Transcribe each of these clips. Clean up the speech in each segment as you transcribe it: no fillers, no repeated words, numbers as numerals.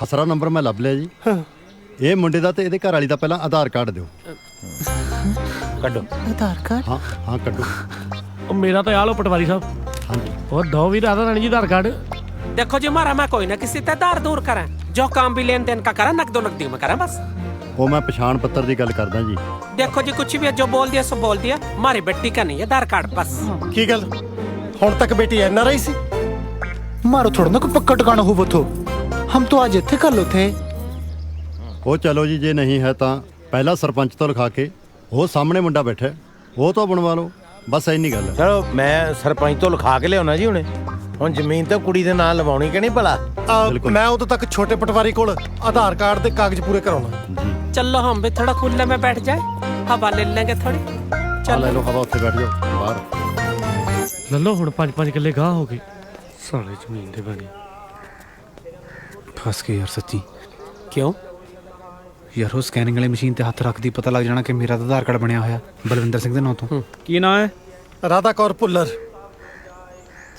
ਖਸਰਾ number ਮੈਂ ਲੱਭ ਲਿਆ ਜੀ। ਇਹ ਮੁੰਡੇ ਦਾ ਤੇ ਇਹਦੇ ਘਰ ਵਾਲੀ ਦਾ ਪਹਿਲਾਂ ਆਧਾਰ ਕਾਰਡ ਦਿਓ। ਕੱਢੋ ਆਧਾਰ ਕਾਰਡ। ਹਾਂ ਹਾਂ ਕੱਢੋ। ਉਹ ਮੇਰਾ ਤਾਂ ਆ ਲੋ ਪਟਵਾਰੀ ਸਾਹਿਬ। ਹਾਂਜੀ ਉਹ ਦੋ ਵੀ राधा रानी जी आधार कार्ड। देखो जी मारा मैं कोई ना किसी से दार दूर करा जो काम भी लेन देन का करा नकदो नकदी में करा बस। ਉਹ ਮੈਂ ਪਛਾਣ ਪੱਤਰ ਦੀ ਗੱਲ ਕਰਦਾ ਜੀ। देखो जी कुछ भी है जो बोल दिया सो बोल दिया मारी बेटी का नहीं है आधार कार्ड बस। ਕੀ ਗੱਲ ਹੁਣ ਤੱਕ ਬੇਟੀ ਐਨਆਰਆਈ ਸੀ? मारो थोड़ा ना कोई पक्का टिकाना हो वो तो हम तो आज इतने कर लो थे। ਉਹ ਚਲੋ ਜੀ ਜੇ ਨਹੀਂ ਹੈ ਤਾਂ ਪਹਿਲਾਂ ਸਰਪੰਚ ਤੋਂ ਲਿਖਾ ਕੇ ਉਹ ਸਾਹਮਣੇ ਮੁੰਡਾ ਬੈਠਾ ਉਹ ਤੋਂ ਬਣਵਾ ਲਓ ਬਸ ਇੰਨੀ ਗੱਲ ਹੈ। ਚਲੋ ਮੈਂ ਸਰਪੰਚ ਤੋਂ ਲਿਖਾ ਕੇ ਲਿਆਉਣਾ ਜੀ ਹੁਣ ਜ਼ਮੀਨ ਤਾਂ ਕੁੜੀ ਦੇ ਨਾਂ ਲਵਾਉਣੀ ਕਿ ਨਹੀਂ ਭਲਾ? ਬਿਲਕੁਲ। ਮੈਂ ਉਦੋਂ ਤੱਕ ਛੋਟੇ ਪਟਵਾਰੀ ਕੋਲ ਆਧਾਰ ਕਾਰਡ ਦੇ ਕਾਗਜ਼ ਪੂਰੇ ਕਰਾਉਣਾ। ਜੀ चलो हम भी थोड़ा खुले में बैठ जाए हवा ले लेंगे थोड़ी। ਆ ਲੈ ਲਓ ਹਵਾ ਉੱਥੇ ਬੈਠ ਜਾਓ ਬਾਹਰ। ਲੈ ਲਓ ਹੁਣ 5-5 ਕਿੱਲੇ ਗਾਹ ਹੋ ਗਏ ਸਾਲੇ ਜ਼ਮੀਨ ਦੇ ਬਣੇ। फंस गए यार सच्ची क्यों? यार वो स्कैनिंग वाली मशीन ते हथ रखदी पता लग जाना कि मेरा तो आधार कार्ड बनया होया बलविंदर सिंह दे नाम तो। ਕੀ ਨਾਂ ਹੈ? ਰਾਧਾ ਕੌਰ ਭੁੱਲਰ।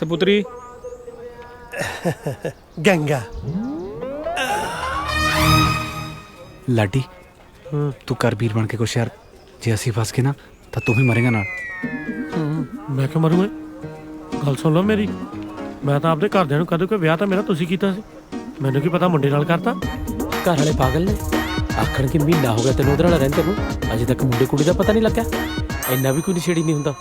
ਸਪੁੱਤਰੀ ਗੰਗਾ। लाडी तू कर वीर बन के कुछ यार जे ਅਸੀਂ फंस गए ना तो तू भी मरेगा नाल। ਮੈਂ ਕਿਉਂ ਮਰੂੰ? ਗੱਲ ਸੁਣ ਲਓ ਮੇਰੀ। ਮੈਂ ਤਾਂ ਆਪਦੇ ਘਰਦਿਆਂ ਨੂੰ ਕਦੇ ਕੋਈ ਵਿਆਹ ਤਾਂ ਮੇਰਾ ਤੁਸੀਂ ਕੀਤਾ ਸੀ ਮੈਨੂੰ ਕੀ ਪਤਾ ਮੁੰਡੇ ਨਾਲ ਕਰਤਾ। घर वाले पागल ने आखण के महीना हो गया तेन उधर वाला रहते ਨੂੰ अजे तक मुंडे कुड़ी का पता नहीं लगा ਇੰਨਾ भी कोई नशेड़ी नहीं ਹੁੰਦਾ।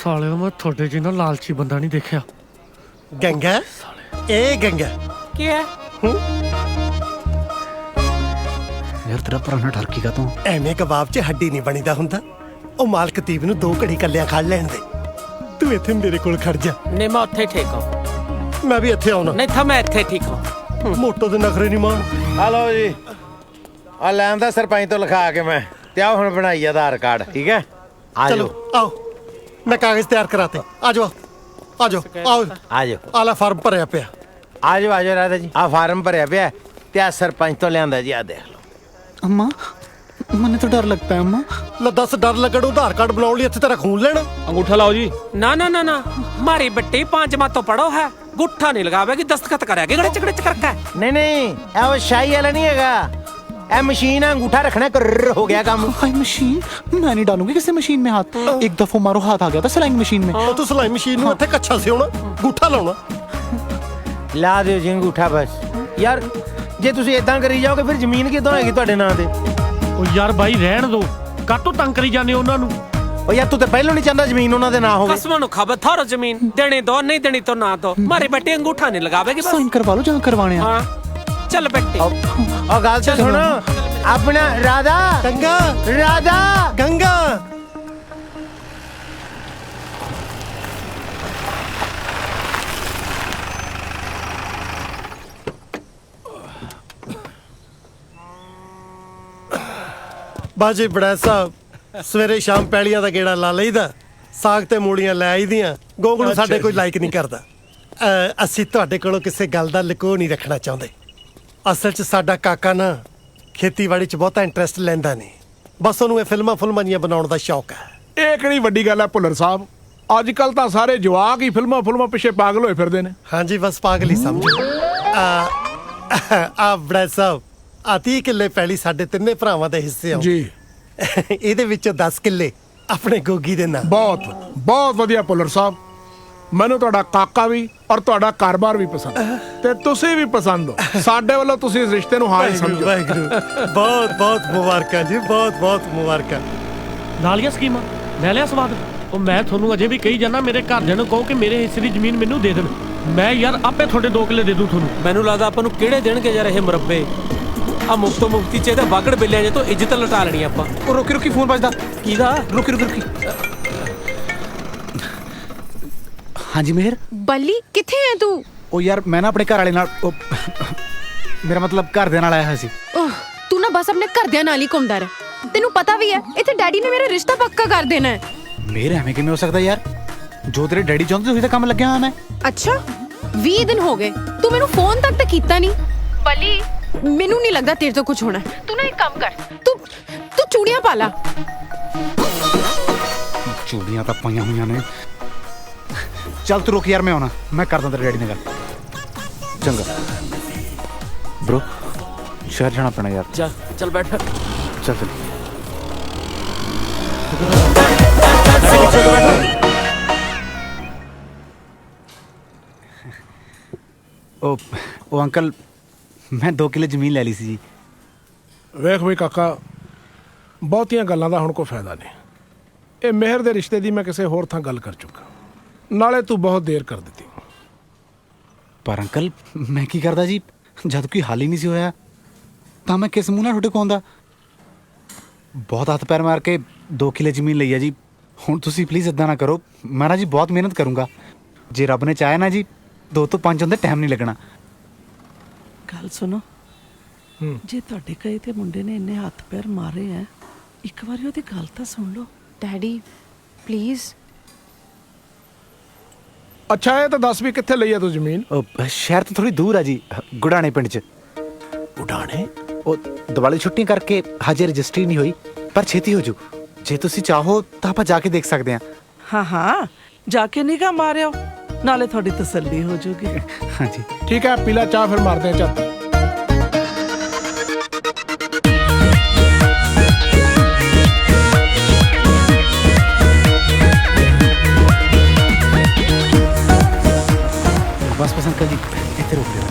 ਸਾਲਿਓ ਮੈਂ ਤੁਹਾਡੇ ਜਿੰਨਾ ਲਾਲਚੀ ਬੰਦਾ ਨਹੀਂ ਦੇਖਿਆ। ਗੰਗਾ ਇਹ ਗੰਗਾ ਕੀ ਹੈ? यार तेरा पुराना ठरकी का तू ਐਵੇਂ ਕਬਾਬ 'ਚ ਹੱਡੀ ਨਹੀਂ ਬਣੀਦਾ ਹੁੰਦਾ। ਉਹ ਮਾਲਕ ਤੀਬ ਨੂੰ 2 ਘੜੀ ਕੱਲਿਆਂ ਖੜ ਲੈਣ ਦੇ। ਤੂੰ ਇੱਥੇ ਮੇਰੇ ਕੋਲ ਖੜ ਜਾ। ਨਹੀਂ ਮੈਂ ਉੱਥੇ ਠੀਕ ਹਾਂ। ਮੈਂ ਵੀ ਇੱਥੇ ਆਉਣਾ। ਨਹੀਂ ਤਾਂ ਮੈਂ ਇੱਥੇ ਠੀਕ ਹਾਂ। ਮੋਟੋ ਦੇ ਨਖਰੇ ਨਹੀਂ ਮਾਣ। ਹਲੋ ਜੀ ਆ ਲੈਣ ਦਾ ਸਰਪੰਚ ਤੋਂ ਲਿਖਾ ਕੇ ਮੈਂ ਤੇ ਆ ਹੁਣ ਬਣਾਈ ਆਧਾਰ ਕਾਰਡ ਠੀਕ ਹੈ। ਆ ਚਲੋ ਜਾਓ ਆਓ ਮੈਂ ਕਾਗਜ਼ ਤਿਆਰ ਕਰਾਤੇ। ਆ ਜਾਓ ਆ ਜਾਓ ਆਓ ਆ ਜਾਓ ਆਲਾ ਫਾਰਮ ਭਰਿਆ ਪਿਆ। ਆ ਜਾਓ ਰਾਧਾ ਜੀ ਆ ਫਾਰਮ ਭਰਿਆ ਪਿਆ ਤੇ ਆ ਸਰਪੰਚ ਤੋਂ ਲਿਆਂਦਾ ਜੀ ਆ ਦੇਖ ਲਓ। अम्मा मन्ने तो डर लगता है अम्मा। ਲੈ ਦੱਸ ਡਰ ਲੱਗਣ ਆਧਾਰ ਕਾਰਡ ਬਣਾਉਣ ਲਈ ਇੱਥੇ ਤੇਰਾ ਖੂਨ ਲੈਣਾ। ਅੰਗੂਠਾ ਲਾਓ ਜੀ। ना ना ना ना मारी बेटी 5 माह तो पढ़ो है गुट्ठा नहीं लगावेगी दस्तखत करेगी गड़े चकड़े करके। ਨਹੀਂ ਇਹ ਉਹ ਸ਼ਾਹੀ ਵਾਲਾ ਨਹੀਂ ਹੈਗਾ ਇਹ ਮਸ਼ੀਨ ਆ ਅੰਗੂਠਾ ਰੱਖਣਾ ਕਰ ਹੋ ਗਿਆ ਕੰਮ। हाय मशीन मैं नहीं डालूंगी किसी मशीन में हाथ। एक दफा मारो हाथ आ गया था सिलाई मशीन में। ਉਹ ਤੂੰ ਸਲਾਈ ਮਸ਼ੀਨ ਨੂੰ ਇੱਥੇ ਕੱਛਾ ਸਿਉਣਾ ਗੂਠਾ ਲਾਉਣਾ। ਲਾ ਦਿਓ ਜੀ ਅੰਗੂਠਾ ਬਸ। ਯਾਰ ਜੇ ਤੁਸੀਂ ਇਦਾਂ ਕਰੀ ਜਾਓਗੇ ਫਿਰ ਜ਼ਮੀਨ ਕਿੱਦਾਂ ਹੋਏਗੀ ਤੁਹਾਡੇ ਨਾਂ ਤੇ? ਉਹ ਯਾਰ ਬਾਈ ਰਹਿਣ ਦੋ ਕਾਟੋ ਤੰਗ ਕਰੀ ਜਾਂਦੇ ਉਹਨਾਂ ਨੂੰ। ਉਹ ਯਾਰ ਤੂੰ ਤਾਂ ਪਹਿਲਾਂ ਨਹੀਂ ਚਾਹੁੰਦਾ ਜ਼ਮੀਨ ਉਹਨਾਂ ਦੇ ਨਾਂ ਹੋਵੇ। कसमों नु खबर थारो जमीन देनी दो नहीं देनी तो ना दो मारी बेटी अंगूठा नहीं लगावेगी बस। साइन करवा लो जहाँ करवाने हैं। हाँ चल बेटी ਉਹ ਗੱਲ ਤਾਂ ਸੁਣੋ ਆਪਣਾ ਰਾਧਾ ਗੰਗਾ ਰਾਧਾ ਗੰਗਾ ਬਾਜੀ ਬੜਾ ਸਾਹਿਬ ਸਵੇਰੇ ਸ਼ਾਮ ਪੈਲੀਆਂ ਦਾ ਗੇੜਾ ਲਾ ਲਈਦਾ। ਸਾਗ ਤੇ ਮੂਲੀਆਂ ਲੈ ਆਈਦੀਆਂ। ਗੋਗਲੂ ਸਾਡੇ ਕੋਈ ਲਾਈਕ ਨਹੀਂ ਕਰਦਾ। ਅਸੀਂ ਤੁਹਾਡੇ ਕੋਲੋਂ ਕਿਸੇ ਗੱਲ ਦਾ ਲੁਕੋ ਨਹੀਂ ਰੱਖਣਾ ਚਾਹੁੰਦੇ। ਅਸਲ 'ਚ ਸਾਡਾ ਕਾਕਾ ਨਾ ਖੇਤੀਬਾੜੀ 'ਚ ਬਹੁਤਾ ਇੰਟਰਸਟ ਲੈਂਦਾ ਨਹੀਂ। ਬਸ ਉਹਨੂੰ ਇਹ ਫਿਲਮਾਂ ਜੀਆਂ ਬਣਾਉਣ ਦਾ ਸ਼ੌਕ ਹੈ। ਇਹ ਕਿਹੜੀ ਵੱਡੀ ਗੱਲ ਹੈ ਭੁੱਲਰ ਸਾਹਿਬ? ਅੱਜ ਕੱਲ ਤਾਂ ਸਾਰੇ ਜਵਾਕ ਹੀ ਫਿਲਮਾਂ ਪਿੱਛੇ ਪਾਗਲ ਹੋਏ ਫਿਰਦੇ ਨੇ। ਹਾਂਜੀ ਬਸ ਪਾਗਲ ਹੀ ਸਮਝੋ। ਆ ਬੜਾ ਸਾਹਿਬ ਆ 30 ਕਿੱਲੇ ਪੈਲੀ ਸਾਡੇ ਤਿੰਨੇ ਭਰਾਵਾਂ ਦੇ ਹਿੱਸੇ ਆ ਜੀ ਇਹਦੇ ਵਿੱਚੋਂ 10 ਕਿੱਲੇ ਆਪਣੇ ਗੋਗੀ ਦੇ ਨਾਂ। ਬਹੁਤ ਵਧੀਆ ਭੁੱਲਰ ਸਾਹਿਬ। ਮੈਨੂੰ ਤੁਹਾਡਾ ਕਾਕਾ ਵੀ ਔਰ ਤੁਹਾਡਾ ਕਾਰੋਬਾਰ ਵੀ ਪਸੰਦ ਤੇ ਤੁਸੀਂ ਵੀ ਪਸੰਦ ਹੋ। ਸਾਡੇ ਵੱਲੋਂ ਤੁਸੀਂ ਇਸ ਰਿਸ਼ਤੇ ਨੂੰ ਹਾਂ ਹੀ ਸਮਝੋ। ਵਾਹਿਗੁਰੂ ਬਹੁਤ ਮੁਬਾਰਕਾਂ ਜੀ ਬਹੁਤ ਮੁਬਾਰਕਾਂ। ਨਾਲੀਆਂ ਸਕੀਮਾਂ ਲੈ ਲਿਆ ਸਵਾਦ। ਉਹ ਮੈਂ ਤੁਹਾਨੂੰ ਅਜੇ ਵੀ ਕਹੀ ਜਾਂਦਾ ਮੇਰੇ ਘਰਦਿਆਂ ਨੂੰ ਕਹੋ ਕਿ ਮੇਰੇ ਹਿੱਸੇ ਦੀ ਜ਼ਮੀਨ ਮੈਨੂੰ ਦੇ ਦੇਣ। ਮੈਂ ਯਾਰ ਆਪੇ ਤੁਹਾਡੇ 2 ਕਿੱਲੇ ਦੇ ਦੂੰ ਤੁਹਾਨੂੰ। ਮੈਨੂੰ ਲੱਗਦਾ ਆਪਾਂ ਨੂੰ ਕਿਹੜੇ ਦੇਣਗੇ ਯਾਰ ਇਹ ਮੁਰੱਬੇ। ਆ ਮੁਫਤੀ ਚ ਇਹਦੇ ਬਾਗੜ ਬਿੱਲਿਆਂ ਜੇ ਤੋਂ ਇੱਜ਼ਤ ਲਟਾ ਲੈਣੀ ਆਪਾਂ। ਉਹ ਰੁਕੀ ਫੋਨ ਵੱਜਦਾ। ਕੀਦਾ? रुकी हाँ जी मेहर। ਬੱਲੀ ਕਿੱਥੇ ਹੈ ਤੂੰ? ओ यार मैं ना अपने घर वाले नाल मेरा मतलब घर दे नाल आया है सी। ਤੂੰ ਨਾ ਬਸ ਆਪਣੇ ਘਰਦਿਆਂ ਨਾਲ ਹੀ ਘੁੰਮਦਾ ਰਹਿ। ਤੈਨੂੰ ਪਤਾ ਵੀ ਹੈ ਇੱਥੇ ਡੈਡੀ ਨੇ ਮੇਰਾ ਰਿਸ਼ਤਾ ਪੱਕਾ ਕਰ ਦੇਣਾ ਹੈ। मेरे ਐਵੇਂ ਕਿਵੇਂ ਹੋ ਸਕਦਾ ਯਾਰ? ਜੋ ਤੇਰੇ ਡੈਡੀ ਚਾਹੁੰਦੇ ਉਹੀ ਤਾਂ ਕੰਮ ਲੱਗਿਆ ਹਾਂ ਮੈਂ। ਅੱਛਾ 20 ਦਿਨ ਹੋ ਗਏ ਤੂੰ ਮੈਨੂੰ ਫੋਨ ਤੱਕ ਤਾਂ ਕੀਤਾ ਨਹੀਂ। ਬੱਲੀ ਮੈਨੂੰ ਨਹੀਂ ਲੱਗਦਾ ਤੇਰੇ ਤੋਂ ਕੁਝ ਹੋਣਾ। ਤੂੰ ਨਾ ਇੱਕ ਕੰਮ ਕਰ ਤੂੰ ਚੂੜੀਆਂ ਪਾ ਲਾ। ਚੂੜੀਆਂ ਤਾਂ ਪਾਈਆਂ ਹੋਈਆਂ ਨੇ। ਚੱਲ ਤੂੰ ਰੁਕ ਯਾਰ ਮੈਂ ਆਉਣਾ। ਮੈਂ ਕਰਦਾ ਤੇਰੇ ਡੈਡੀ ਨਾਲ ਗੱਲ। ਚੰਗਾ। ब्रो शहर जाना पैना यार। जा चल बैठ। चल चल। ओ अंकल मैं 2 किले ਜ਼ਮੀਨ ਲੈ ਲਈ ਸੀ ਜੀ। ਵੇਖ ਵੀ ਕਾਕਾ, ਬਹੁਤੀਆਂ ਗੱਲਾਂ ਦਾ ਹੁਣ ਕੋਈ ਫਾਇਦਾ ਨਹੀਂ। ਇਹ ਮਿਹਰ ਦੇ ਰਿਸ਼ਤੇ ਦੀ ਮੈਂ ਕਿਸੇ ਹੋਰ ਥਾਂ ਗੱਲ ਕਰ ਚੁੱਕਾ, ਨਾਲੇ ਤੂੰ ਬਹੁਤ ਦੇਰ ਕਰ ਦਿੱਤੀ। ਪਰ ਅੰਕਲ ਮੈਂ ਕੀ ਕਰਦਾ ਜੀ, ਜਦ ਕੋਈ ਹੱਲ ਹੀ ਨਹੀਂ ਸੀ ਹੋਇਆ ਤਾਂ ਮੈਂ ਕਿਸ ਮੂੰਹ ਨਾਲ ਤੁਹਾਡੇ ਕੋਲ ਆਉਂਦਾ। ਬਹੁਤ ਹੱਥ ਪੈਰ ਮਾਰ ਕੇ 2 ਕਿਲੇ ਜ਼ਮੀਨ ਲਈ ਆ ਜੀ। ਹੁਣ ਤੁਸੀਂ ਪਲੀਜ਼ ਇਦਾਂ ਨਾ ਕਰੋ, ਮੈਂ ਨਾ ਜੀ ਬਹੁਤ ਮਿਹਨਤ ਕਰੂੰਗਾ। ਜੇ ਰੱਬ ਨੇ ਚਾਹਿਆ ਨਾ ਜੀ 2 ਤੋਂ 5 ਹੁੰਦੇ ਟਾਈਮ ਨਹੀਂ ਲੱਗਣਾ। ਗੱਲ ਸੁਣੋ, ਜੇ ਤੁਹਾਡੇ ਕਹੇ ਤੇ ਮੁੰਡੇ ਨੇ ਇੰਨੇ ਹੱਥ ਪੈਰ ਮਾਰੇ ਐ, ਇੱਕ ਵਾਰੀ ਉਹਦੀ ਗੱਲ ਤਾਂ ਸੁਣ ਲਓ। Daddy please. ਅੱਛਾ ਇਹ ਤਾਂ ਦੱਸ ਵੀ ਕਿੱਥੇ ਲਈ ਆ ਤੂੰ ਜ਼ਮੀਨ? ਸ਼ਹਿਰ ਤੋਂ ਥੋੜੀ ਦੂਰ ਆ ਜੀ, ਗੁੜਾਣੇ ਪਿੰਡ 'ਚ। ਉਡਾਣੇ? ਉਹ ਦੀਵਾਲੀ ਛੁੱਟੀਆਂ ਕਰਕੇ ਹਜੇ ਰਜਿਸਟਰੀ ਨਹੀਂ ਹੋਈ, ਪਰ ਛੇਤੀ ਹੋ ਜੂ। ਜੇ ਤੁਸੀਂ ਚਾਹੋ ਤਾਂ ਆਪਾਂ ਜਾ ਕੇ ਦੇਖ ਸਕਦੇ ਹਾਂ। ਹਾਂ ਹਾਂ, ਜਾ ਕੇ ਨਿਗਾਹ ਮਾਰਿਓ, ਨਾਲੇ ਤੁਹਾਡੀ ਤਸੱਲੀ ਹੋ ਜਾਊਗੀ। ਹਾਂਜੀ ਠੀਕ ਹੈ, ਪੀਲਾ ਚਾਹ ਫਿਰ ਮਾਰਦੇ ਆ ਚੱਲ। बस बस अंकल जी इतने रुक जाओ।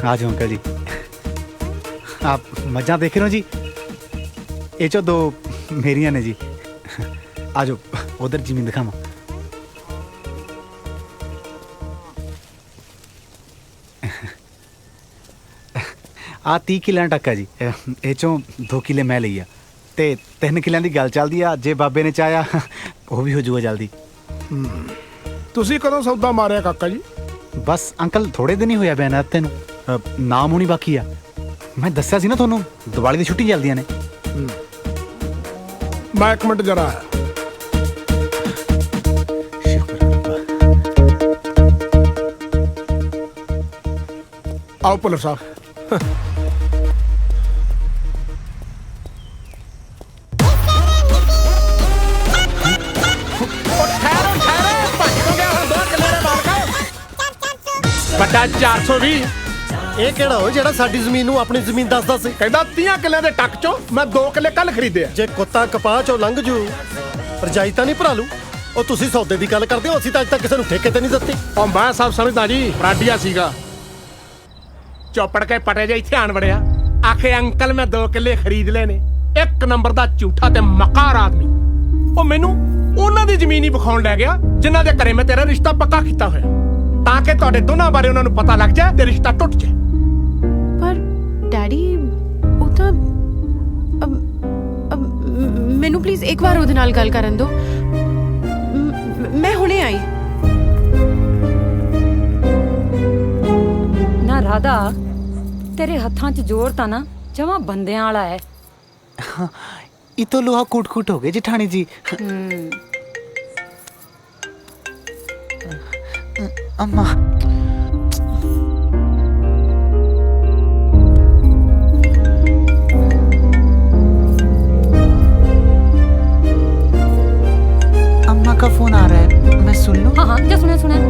आ जाओ अंकल जी, आप मजा देख रहे हो जी। ये जो 2 मेरिया ने जी। आ जाओ उधर जमीन दिखावा। आ 30 किले टक्का जी, ये चों 2 किले मैं ਲਈ ਆ ਤੇ 3 ਕਿਲਿਆਂ ਦੀ ਗੱਲ ਚੱਲਦੀ ਆ। ਜੇ ਬਾਬੇ ਨੇ ਚਾਹਿਆ ਉਹ ਵੀ ਹੋ ਜਾਊਗਾ ਜਲਦੀ। ਤੁਸੀਂ ਕਦੋਂ ਸੌਦਾ ਮਾਰਿਆ ਕਾਕਾ ਜੀ? ਬਸ ਅੰਕਲ ਥੋੜੇ ਦਿਨ ਹੀ ਹੋਇਆ ਬਿਆਨ ਤੈਨੂੰ, ਨਾਮ ਹੋਣੀ ਬਾਕੀ ਆ। ਮੈਂ ਦੱਸਿਆ ਸੀ ਨਾ ਤੁਹਾਨੂੰ ਦੀਵਾਲੀ ਦੀ ਛੁੱਟੀ ਚੱਲਦੀਆਂ ਨੇ। ਮੈਂ 1 ਮਿੰਟ ਜਰਾ ਆਇਆ। ਸ਼ੁਕਰ ਰੱਬਾ। ਆਓ ਪੁਲਰ ਸਾਹਿਬ। ਵੱਡਾ 420 ਇਹ ਕਿਹੜਾ ਹੋ ਜਿਹੜਾ ਸਾਡੀ ਜ਼ਮੀਨ ਨੂੰ ਆਪਣੀ ਜ਼ਮੀਨ ਦੱਸਦਾ ਸੀ? ਕਹਿੰਦਾ 30 ਕਿੱਲਿਆਂ ਦੇ ਟੱਕ ਚੋਂ ਮੈਂ 2 ਕਿੱਲੇ ਕੱਲ ਖਰੀਦੇ ਆ। ਜੇ ਕੁੱਤਾ ਕਪਾਹ ਚੋਂ ਲੰਘ ਜੂ ਰਜਾਈ ਤਾਂ ਨਹੀਂ ਭਰਾ ਲੂ। ਉਹ ਤੁਸੀਂ ਸੌਦੇ ਦੀ ਗੱਲ ਕਰਦੇ ਹੋ, ਅਸੀਂ ਤਾਂ ਅੱਜ ਤੱਕ ਕਿਸੇ ਨੂੰ ਠੇਕੇ ਤੇ ਨਹੀਂ ਦਿੱਤੀ। ਉਹ ਮੈਂ ਸਭ ਸਮਝਦਾ ਜੀ, ਬਰਾਡੀਆ ਸੀਗਾ। ਚੌਪੜ ਕੇ ਪਟੇ ਜੇ ਇੱਥੇ ਆਣ ਵੜਿਆ, ਆਖੇ ਅੰਕਲ ਮੈਂ 2 ਕਿੱਲੇ ਖਰੀਦ ਲਏ ਨੇ। 1 ਨੰਬਰ ਦਾ ਝੂਠਾ ਤੇ ਮਕਾਰ ਆਦਮੀ। ਉਹ ਮੈਨੂੰ ਉਹਨਾਂ ਦੀ ਜ਼ਮੀਨ ਹੀ ਵਿਖਾਉਣ ਲੈ ਗਿਆ ਜਿਨ੍ਹਾਂ ਦੇ ਘਰੇ ਮੈਂ ਤੇਰਾ ਰਿਸ਼ਤਾ ਪੱਕਾ ਕੀਤਾ ਹੋਇਆ, ਤਾਂ ਕਿ ਤੁਹਾਡੇ ਦੋਨਾਂ ਬਾਰੇ ਉਹਨਾਂ ਨੂੰ ਪਤਾ ਲੱਗ ਜਾਏ ਤੇ ਰਿਸ਼ਤਾ ਟੁੱਟ ਜਾਏ। ਪਰ ਡੈਡੀ ਉਹ ਤਾਂ ਮੈਨੂੰ ਪਲੀਜ਼ ਇੱਕ ਵਾਰ ਉਹਦੇ ਨਾਲ ਗੱਲ ਕਰਨ ਦਿਓ। ਮੈਂ ਹੁਣੇ ਆਈ। ਨਾ ਰਾਧਾ, ਤੇਰੇ ਹੱਥਾਂ 'ਚ ਜ਼ੋਰ ਤਾਂ ਨਾ ਜਮਾਂ ਬੰਦਿਆਂ ਵਾਲਾ ਹੈ। ਇਹ ਤਾਂ ਲੋਹਾ ਕੂਟ ਕੂਟ ਹੋ ਗਏ ਜਿਠਾਣੀ ਜੀ। अम्मा अम्मा का फोन आ रहा है, मैं सुन लूं? हाँ हाँ, क्या सुना सुना।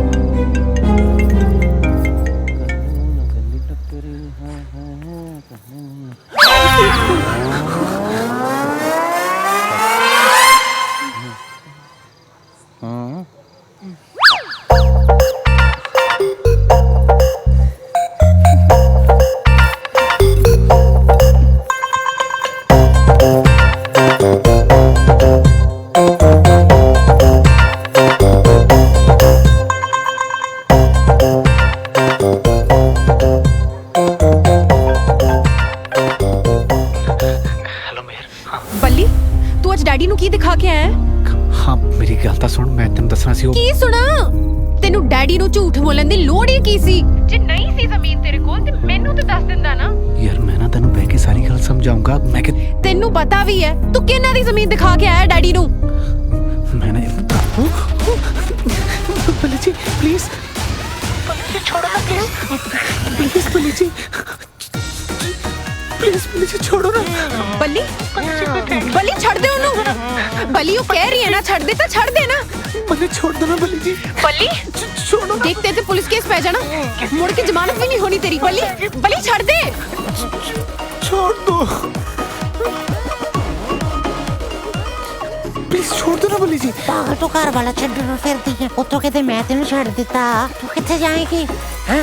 ਡੈਡੀ ਨੂੰ ਕੀ ਦਿਖਾ ਕੇ ਆਇਆ? ਹਾਂ ਮੇਰੀ ਗੱਲ ਤਾਂ ਸੁਣ, ਮੈਂ ਤੈਨੂੰ ਦੱਸਣਾ ਸੀ। ਉਹ ਕੀ ਸੁਣਾ? ਤੈਨੂੰ ਡੈਡੀ ਨੂੰ ਝੂਠ ਬੋਲਣ ਦੀ ਲੋੜ ਹੀ ਕੀ ਸੀ? ਜੇ ਨਹੀਂ ਸੀ ਜ਼ਮੀਨ ਤੇਰੇ ਕੋਲ ਤੇ ਮੈਨੂੰ ਤਾਂ ਦੱਸ ਦਿੰਦਾ ਨਾ। ਯਾਰ ਮੈਂ ਨਾ ਤੈਨੂੰ ਬਹਿ ਕੇ ਸਾਰੀ ਗੱਲ ਸਮਝਾਉਂਗਾ। ਮੈਂ ਕਿ ਤੈਨੂੰ ਪਤਾ ਵੀ ਹੈ ਤੂੰ ਕਿਹਨਾਂ ਦੀ ਜ਼ਮੀਨ ਦਿਖਾ ਕੇ ਆਇਆ ਡੈਡੀ ਨੂੰ? ਮੈਂ ਨਾ ਬੱਲੀ ਜੀ ਪਲੀਜ਼ छोड़ो ना प्लीज बल्ली जी प्लीज बल्ली जी छोड़ो ना। बल्ली बल्ली छड़ दे ਉਹਨੂੰ। बली वो कह रही है ना छड़ दे तो छड़ दे ना। मुझे छोड़ दो ना बली जी। बली छोड़ो ना। देखते थे पुलिस केस पै जाना, मुड़ के जमानत भी नहीं होनी तेरी। बली बली छड़ दे। छोड़ दो प्लीज, छोड़ दो ना बली जी। ਪਾਗਲ ਤੂੰ ਘਰ ਵਾਲਾ ਛੱਡਣ ਫਿਰਦੀ ਹੈ, ਉੱਤੋਂ ਕਿਤੇ ਮੈਂ ਤੈਨੂੰ ਛੱਡ ਦਿੱਤਾ, ਤੂੰ ਕਿੱਥੇ ਜਾਏਗੀ? हैं?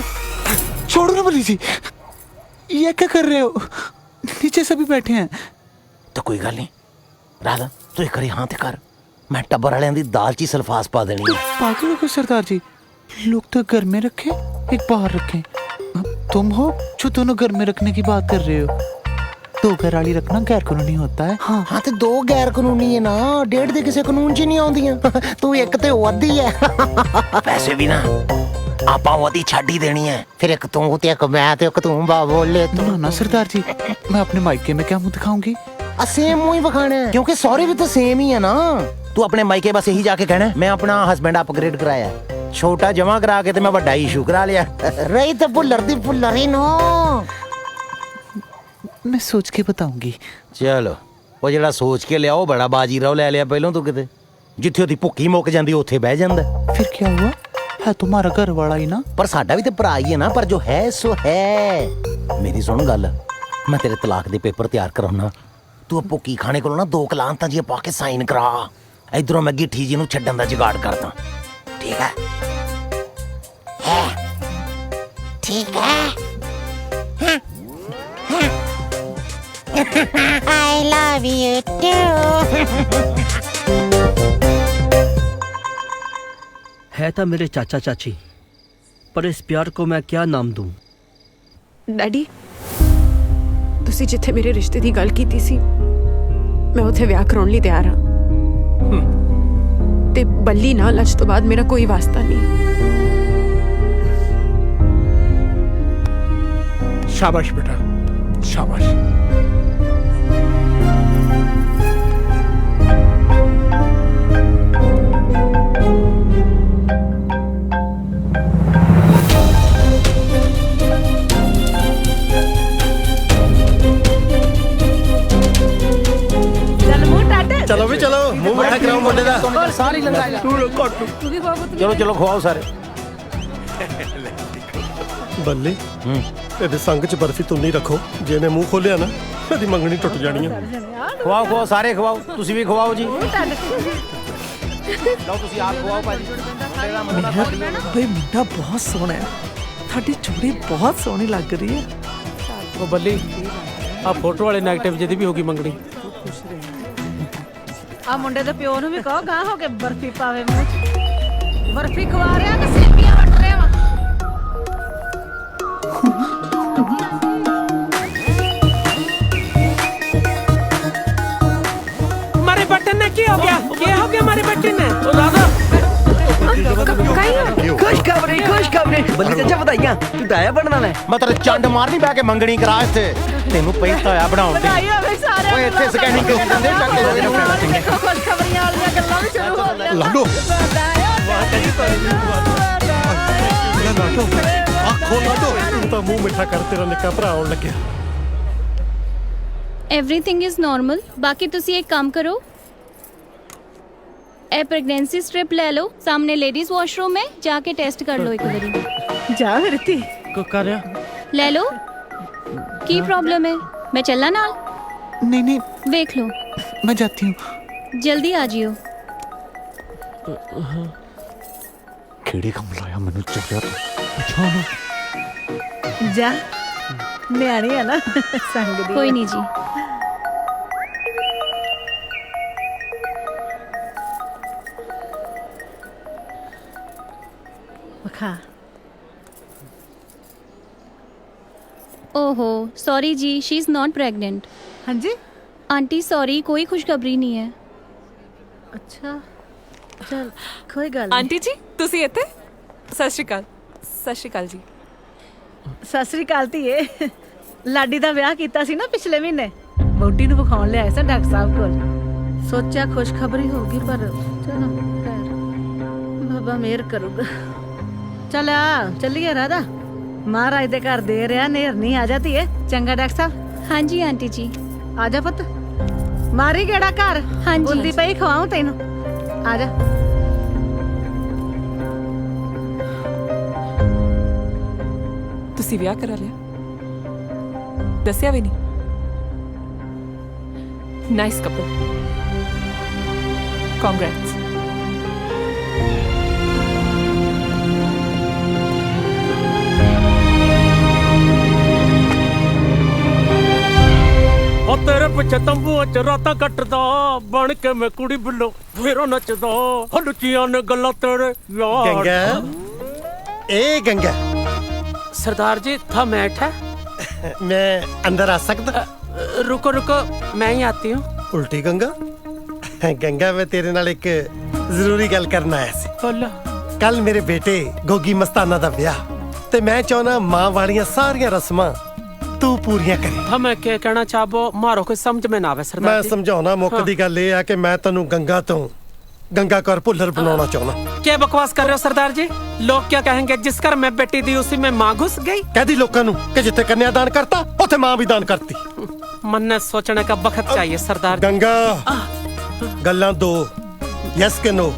छोड़ो ना बली जी, ये क्या कर रहे हो? नीचे सभी बैठे हैं। तो कोई गल नहीं राधा, तू एक हाँ ते कर, मैं टब्बर वालियां दी दाल ची सल्फास पा देनी है। पागल हो गए सरदार जी, लोग तो घर में रखे एक बाहर रखे, तुम हो जो दोनों घर में रखने की बात कर रहे हो। दो घर वाली रखना गैर कानूनी होता है। हाँ हाँ, तो दो गैर कानूनी है ना, डेढ़ दे किसी कानून च नहीं आउंदियां। तू एक ते अद्धी है। वैसे भी ना आपा अद्धी छड्ड ही देनी है, फिर एक तू ते एक मैं ते एक तू बा बोले। ना ना सरदार जी, मैं अपने मायके में क्या मुंह दिखाऊंगी? सेम मुंह ही बखाना है, क्योंकि सॉरी भी तो सेम ही है ना। तू अपने मायके बस यही जाके कहना मैं अपना हस्बैंड अपग्रेड कराया, छोटा जमा करा के ते मैं बड़ा इशू करा लिया। रही तो भुल्लर दी भुल्लर ही नो। मैं सोच के बताऊंगी। चलो वो जरा सोच के लिया, बड़ा बाजी राव ले लिया पहलों। तू किते जिथे ओदी भुक्की मुक जांदी उत्थे बह जांदा। फिर क्या हुआ, है तुम्हारा घर वाला ही ना। पर साडा भी तो भरा ही है ना, पर जो है सो है। मेरी सुन गल, मैं तेरे तलाक दे पेपर तैयार कराना, तू भुक्की खाने को ना 2 कलांतां जी पा के साइन करा, इधरों मैं गिट्ठी जी नूं छड्डण दा जुगाड़ करदा। ठीक है? ठीक है। I love you too. है था मेरे चाचा चाची, पर इस प्यार को मैं क्या नाम दूं? ਡੈਡੀ ਤੁਸੀਂ ਜਿੱਥੇ ਮੇਰੇ ਰਿਸ਼ਤੇ ਦੀ ਗੱਲ ਕੀਤੀ ਸੀ, ਮੈਂ ਉੱਥੇ ਵਿਆਹ ਕਰਾਉਣ ਲਈ ਤਿਆਰ ਹਾਂ। ਤੇ ਬੱਲੀ ਨਾਲ ਅੱਜ ਤੋਂ ਬਾਅਦ ਮੇਰਾ ਕੋਈ ਵਾਸਤਾ ਨਹੀਂ। शाबाश बेटा, शाबाश। चलो भी चलो, मुंह मीठा कराओ मुंडे दा। सारी लंगाई चलो चलो खवाओ सारे। ਬੱਲੇ ਇਹਦੇ ਸੰਗ ਚ ਬਰਫੀ ਤੁੰਨੀ ਰੱਖੋ, ਜੇ ਇਹਨੇ ਮੂੰਹ ਖੋਲਿਆ ਨਾ ਇਹਦੀ ਮੰਗਣੀ ਟੁੱਟ ਜਾਣੀ ਆ। ਖਵਾਓ ਖਵਾਓ ਸਾਰੇ ਖਵਾਓ, ਤੁਸੀਂ ਵੀ ਖਵਾਓ ਜੀ। ਲਓ ਤੁਸੀਂ ਆਪ ਖਵਾਓ ਭਾਜੀ। ਤੇਰਾ ਮੂੰਹ ਨਾ ਖਾਲੀ ਹੋਵੇ। ਬਈ ਮੁੰਡਾ ਬਹੁਤ ਸੋਹਣਾ ਹੈ, ਤੁਹਾਡੀ ਚੂੜੀ ਬਹੁਤ ਸੋਹਣੀ ਲੱਗ ਰਹੀ ਹੈ। ਉਹ ਬੱਲੀ ਆ ਫੋਟੋ ਵਾਲੇ ਨੈਗੇਟਿਵ ਜਿਹਦੀ ਵੀ ਹੋਗੀ ਮੰਗਣੀ। ਆ ਮੁੰਡੇ ਦੇ ਪਿਓ ਨੂੰ ਵੀ ਕਹੋ ਗਾਂ ਹੋ ਕੇ ਬਰਫੀ ਪਾਵੇ ਮੂੰਹ ਚ। ਬਰਫੀ ਖਵਾ ਰਿਆ ਕਿ ਸੇਵੀਆਂ ਵਟ ਰਿਆ ਵਾ? मारे बटन ने क्या हो गया मारे बटन ने? ओ दादा खुशखबरी बल्ली चाचा बधाइयां, तू डाया बनना है। मैं तेरे चंड मारनी बह के मंगनी करा इत्थे, तेनू पैसा होया बनाउण दी। ਵਧਾਈ ਹੋਵੇ ਸਾਰਿਆਂ ਓਏ ਇੱਥੇ ਸਕੈਨਿੰਗ ਕਰ ਦਿੰਦੇ ਚੱਕ ਕੇ ਨੂੰ। ਖੁਸ਼ਖਬਰੀਆਂ ਵਾਲੀਆਂ ਗੱਲਾਂ ਵੀ ਸ਼ੁਰੂ ਹੋ ਗਈਆਂ। ਲਾਡੋ ਆਖੋ ਲਾਡੋ, ਤੂੰ ਤਾਂ ਮੂੰਹ ਮਿੱਠਾ ਕਰ, ਤੇਰਾ ਨਿੱਕਾ ਭਰਾ ਆਉਣ ਲੱਗਿਆ। Everything is normal. बाकी तुसी एक काम करो, ए प्रेगनेंसी स्ट्रिप ले लो, सामने लेडीज वॉशरूम में जाके टेस्ट कर लो एक बारी। ਜਾ ਰਿਤੀ को कर रहा ले लो। की प्रॉब्लम है? मैं चलना नाल? नहीं नहीं देख लो, मैं जाती हूँ। जल्दी आ जियो। ਕਿਹੜੇ ਕੰਮ ਲਾਇਆ ਮੈਨੂੰ ਚੱਲਿਆ ਤੂੰ। ਜਾ ਨਿਆਣੀ ਹੈ ਨਾ ਸੰਗ ਦੀ। कोई नहीं जी। ਵਖਾ ओहो सॉरी जी, शी इज नॉट प्रेग्नेंट। ਹਾਂਜੀ आंटी सॉरी, कोई खुशखबरी नहीं है। ਅੱਛਾ ਚਲ ਕੋਈ ਗੱਲ ਨਹੀਂ। ਆਂਟੀ ਜੀ ਤੁਸੀਂ ਇੱਥੇ? ਸਤਿ ਸ਼੍ਰੀ ਅਕਾਲ ਜੀ। ਸਤਿ ਸ੍ਰੀ ਅਕਾਲ ਧੀਏ। ਲਾਡੀ ਦਾ ਵਿਆਹ ਕੀਤਾ ਸੀ ਨਾ ਪਿਛਲੇ ਮਹੀਨੇ, ਵਹੁਟੀ ਨੂੰ ਵਿਖਾਉਣ ਲਿਆਏ ਸਾਂ ਡਾਕਟਰ ਸਾਹਿਬ ਕੋਲ। ਸੋਚਿਆ ਖੁਸ਼ਖਬਰੀ ਹੋਊਗੀ, ਪਰ ਚਲੋ ਖੈਰ ਬਾਬਾ ਮਿਹਰ ਕਰੂਗਾ। ਚੱਲ ਆ ਚੱਲੀਏ ਰਾਧਾ, ਮਹਾਰਾਜ ਦੇ ਘਰ ਦੇ ਰਿਆ ਨੇਰ ਨਹੀਂ। ਆ ਜਾ ਧੀਏ। ਚੰਗਾ ਡਾਕਟਰ ਸਾਹਿਬ। हाँ जी आंटी जी। ਆ ਜਾ ਪੁੱਤ। ਮਾਰੀ ਕਿਹੜਾ ਘਰ ਹਾਂਜੀ। ਬੁੱਲਦੀ ਪਈ ਖਵਾਉਂ ਤੈਨੂੰ ਆ ਜਾ। ਤੁਸੀਂ ਵਿਆਹ ਕਰਾ ਲਿਆ? ਦੱਸਿਆ ਵੀ ਨਹੀਂ। Nice couple, congrats. ਉਹ ਤੇਰੇ ਪਿੱਛੇ ਤੰਬੂ ਚ ਰਾਤਾਂ ਕੱਟਦਾ ਬਣ ਕੇ ਮੈਂ ਕੁੜੀ ਬਿੱਲੋ ਫੇਰੋਂ ਨੱਚਦਾ ਉਹ ਲੁੱਚੀਆਂ ਨੇ ਗੱਲਾਂ ਤੇਰੇ ਯਾਰ। गंगा ए गंगा सरदार जी था मैट है। मैं अंदर आ सकता? रुको रुको मैं ही आती हूँ। उल्टी गंगा गंगा मैं तेरे नाल एक जरूरी गल करना आया सी। बोलो। कल मेरे बेटे गोगी मस्ताना दा ब्याह ते मैं चाहना मां वालियां सारियां रस्मां तू पूरियां करे। हाँ मैं क्या कहना चाहबो मारो कोई समझ में ना आवे सरदार मैं जी। समझाउना मुक दी गल ये है कि मैं तैनू गंगा तो गंगा कर भुल्लर बनाना चाहना। क्या बकवास कर रहे हो सरदार जी? लोग क्या कहेंगे जिस घर मैं बेटी दी उसी में माँ घुस गई। कह दी लोकां नू कि जिथे कन्यादान करता उथे मां भी दान करती। मन ने सोचने का वक्त चाहिए सरदार जी। गंगा गल्लां दो यस के नो।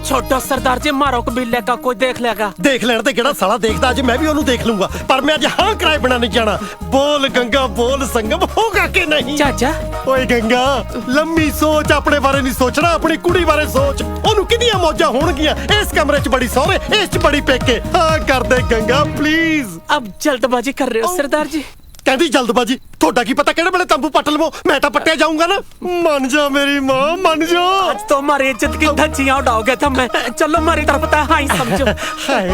छोटो सरदार जी मारो कबीले का कोई देख लेगा। देख लेना ते केड़ा साला देखदा अज मैं भी ओनू देख लूंगा पर मैं अज हां कराए बिना नहीं जाना। बोल गंगा बोल संगम होगा कि नहीं? चाचा ओए गंगा लंबी सोच अपने बारे नहीं सोचना अपनी कुड़ी बारे सोच। ओनू कितनियां मौजां होणगियां इस कमरे च बड़ी सोहरे इस च बड़ी पेके। हां कर दे गंगा प्लीज। अब जल्दबाजी कर रहे हो सरदार जी। कहती जल्दबाजी थोड़ा की पता केड़े वेले तंबू पट लवो मैं तो पट्टिया जाऊंगा ना। मन जा मेरी मां मन जा। आज तो हमारी इज्जत की धज्जियां उड़ाओगे तो मैं चलो हमारी तरफ तो हाई समझो। हाय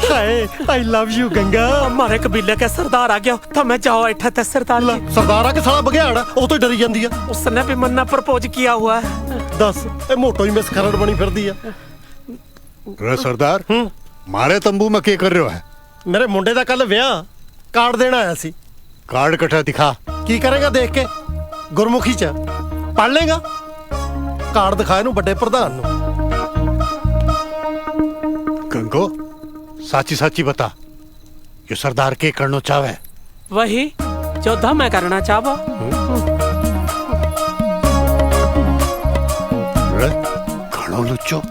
हाय आई लव यू गंगा। हमारे कबीले के सरदार आ गया तो मैं जाओ ऐठा ते सरदार जी। सरदार आ के साला बघियाड़ा ओ तो डरी जांदी है। उसने भी मन्ना प्रपोज किया हुआ है। दस ए मोटो ही मिस खरड़ बनी फिरदी है। रे सरदार मारे तंबू में क्या कर रहे हो है? मेरे मुंडे दा कल ब्याह कार्ड देना आया सी। कार्ड कटा दिखा। की करेगा देख के? गुरमुखी च पढ़ लेगा? कार्ड दिखाए नू बड़े प्रधान नू। गंगो साची साची बता ये सरदार के करना चाहे? वही जो मैं करना चाहो। घणो लुच्चो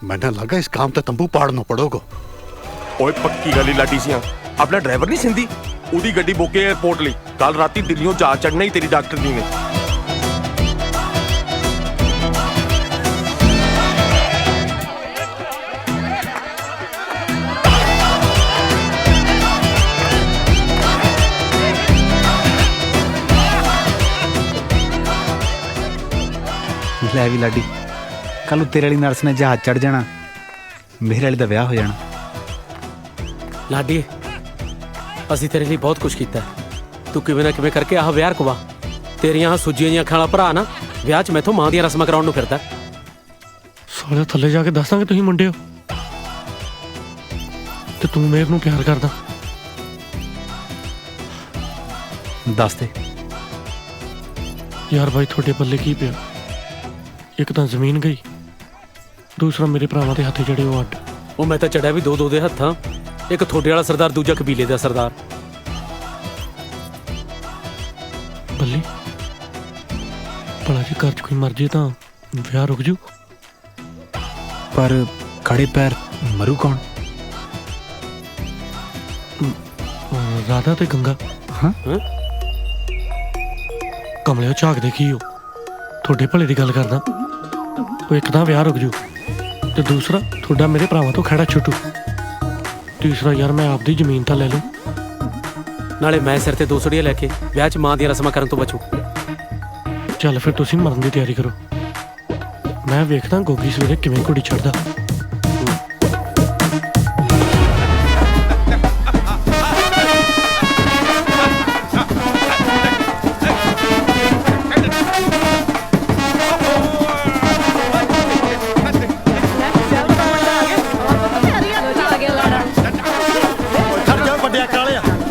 मैंने लगा इस काम ते तंबू पाड़ना पड़ोगो। ओए पक्की गली लाटी सिया अपना ड्राइवर नहीं सिंधी उदी गड्डी बोके एयरपोर्ट ली कल राती दिल्लियों जा चढ़ना ही तेरी डॉक्टर दी ने। ਲੈ ਵੀ ਲਾਡੀ ਕੱਲ ਨੂੰ ਤੇਰੇ ਵਾਲੀ ਨਰਸ ਨੇ ਜਹਾਜ਼ ਚੜ ਜਾਣਾ ਮੇਰੇ ਵਾਲੀ ਦਾ ਵਿਆਹ ਹੋ ਜਾਣਾ। लाडी ਅਸੀਂ ਤੇਰੇ ਲਈ ਬਹੁਤ ਕੁਝ ਕੀਤਾ ਤੂੰ ਕਿਵੇਂ ਨਾ ਕਿਵੇਂ ਕਰਕੇ ਆਹ ਵਿਆਹ ਰਕਵਾ। ਤੇਰੀਆਂ ਸੁੱਜੀਆਂ ਜੀਆਂ ਅੱਖਾਂ ਵਾਲਾ ਭਰਾ ਨਾ ਵਿਆਹ 'ਚ ਮੈਥੋਂ ਮਾਂ ਦੀਆਂ ਰਸਮਾਂ ਕਰਾਉਣ ਨੂੰ ਫਿਰਦਾ। ਸਾਲੇ ਥੱਲੇ ਜਾ ਕੇ ਦੱਸਾਂਗੇ ਤੁਸੀਂ ਮੁੰਡੇ ਹੋ ਤੇ ਤੂੰ ਮੇਰੇ ਨੂੰ ਪਿਆਰ ਕਰਦਾ। ਦੱਸ ਦੇ ਯਾਰ ਬਾਈ ਤੁਹਾਡੇ ਪੱਲੇ ਕੀ ਪਿਆ? ਇੱਕ ਤਾਂ ਜ਼ਮੀਨ ਗਈ ਦੂਸਰਾ ਮੇਰੇ ਭਰਾਵਾਂ ਦੇ ਹੱਥੇ ਜਿਹੜੇ ਉਹ ਅੱਡ। ਉਹ ਮੈਂ ਤਾਂ ਚੜਿਆ ਵੀ ਦੋ ਦੇ ਹੱਥਾਂ ਇੱਕ ਤੁਹਾਡੇ ਵਾਲਾ ਸਰਦਾਰ ਦੂਜਾ ਕਬੀਲੇ ਦਾ ਸਰਦਾਰ। ਬੱਲੇ ਭਲਾ ਜੇ ਘਰ 'ਚ ਕੋਈ ਮਰ ਜੇ ਤਾਂ ਵਿਆਹ ਰੁਕ ਜੂ ਪਰ ਖੜੇ ਪੈਰ ਮਰੂ ਕੌਣ? ਰਾਧਾ ਤੇ ਗੰਗਾ। ਹਾਂ ਕਮਲਿਓ ਝਾਕਦੇ ਕੀ ਹੋ? ਤੁਹਾਡੇ ਭਲੇ ਦੀ ਗੱਲ ਕਰਦਾ। ਉਹ ਇੱਕ ਤਾਂ ਵਿਆਹ ਰੁਕ ਜੂ ਤੇ ਦੂਸਰਾ ਤੁਹਾਡਾ ਮੇਰੇ ਭਰਾਵਾਂ ਤੋਂ ਖਹਿੜਾ ਛੁੱਟੂ। ਤੀਸਰਾ ਯਾਰ ਮੈਂ ਆਪਦੀ ਜ਼ਮੀਨ ਤਾਂ ਲੈ ਲੂੰ ਨਾਲੇ ਮੈਂ ਸਿਰ ਤੇ 200 ਲੈ ਕੇ ਵਿਆਹ 'ਚ ਮਾਂ ਦੀਆਂ ਰਸਮਾਂ ਕਰਨ ਤੋਂ ਬਚੂ। ਚੱਲ ਫਿਰ ਤੁਸੀਂ ਮਰਨ ਦੀ ਤਿਆਰੀ ਕਰੋ ਮੈਂ ਵੇਖਦਾ ਗੋਗੀ ਸਵੇਰੇ ਕਿਵੇਂ ਘੋੜੀ ਚੜਦਾ।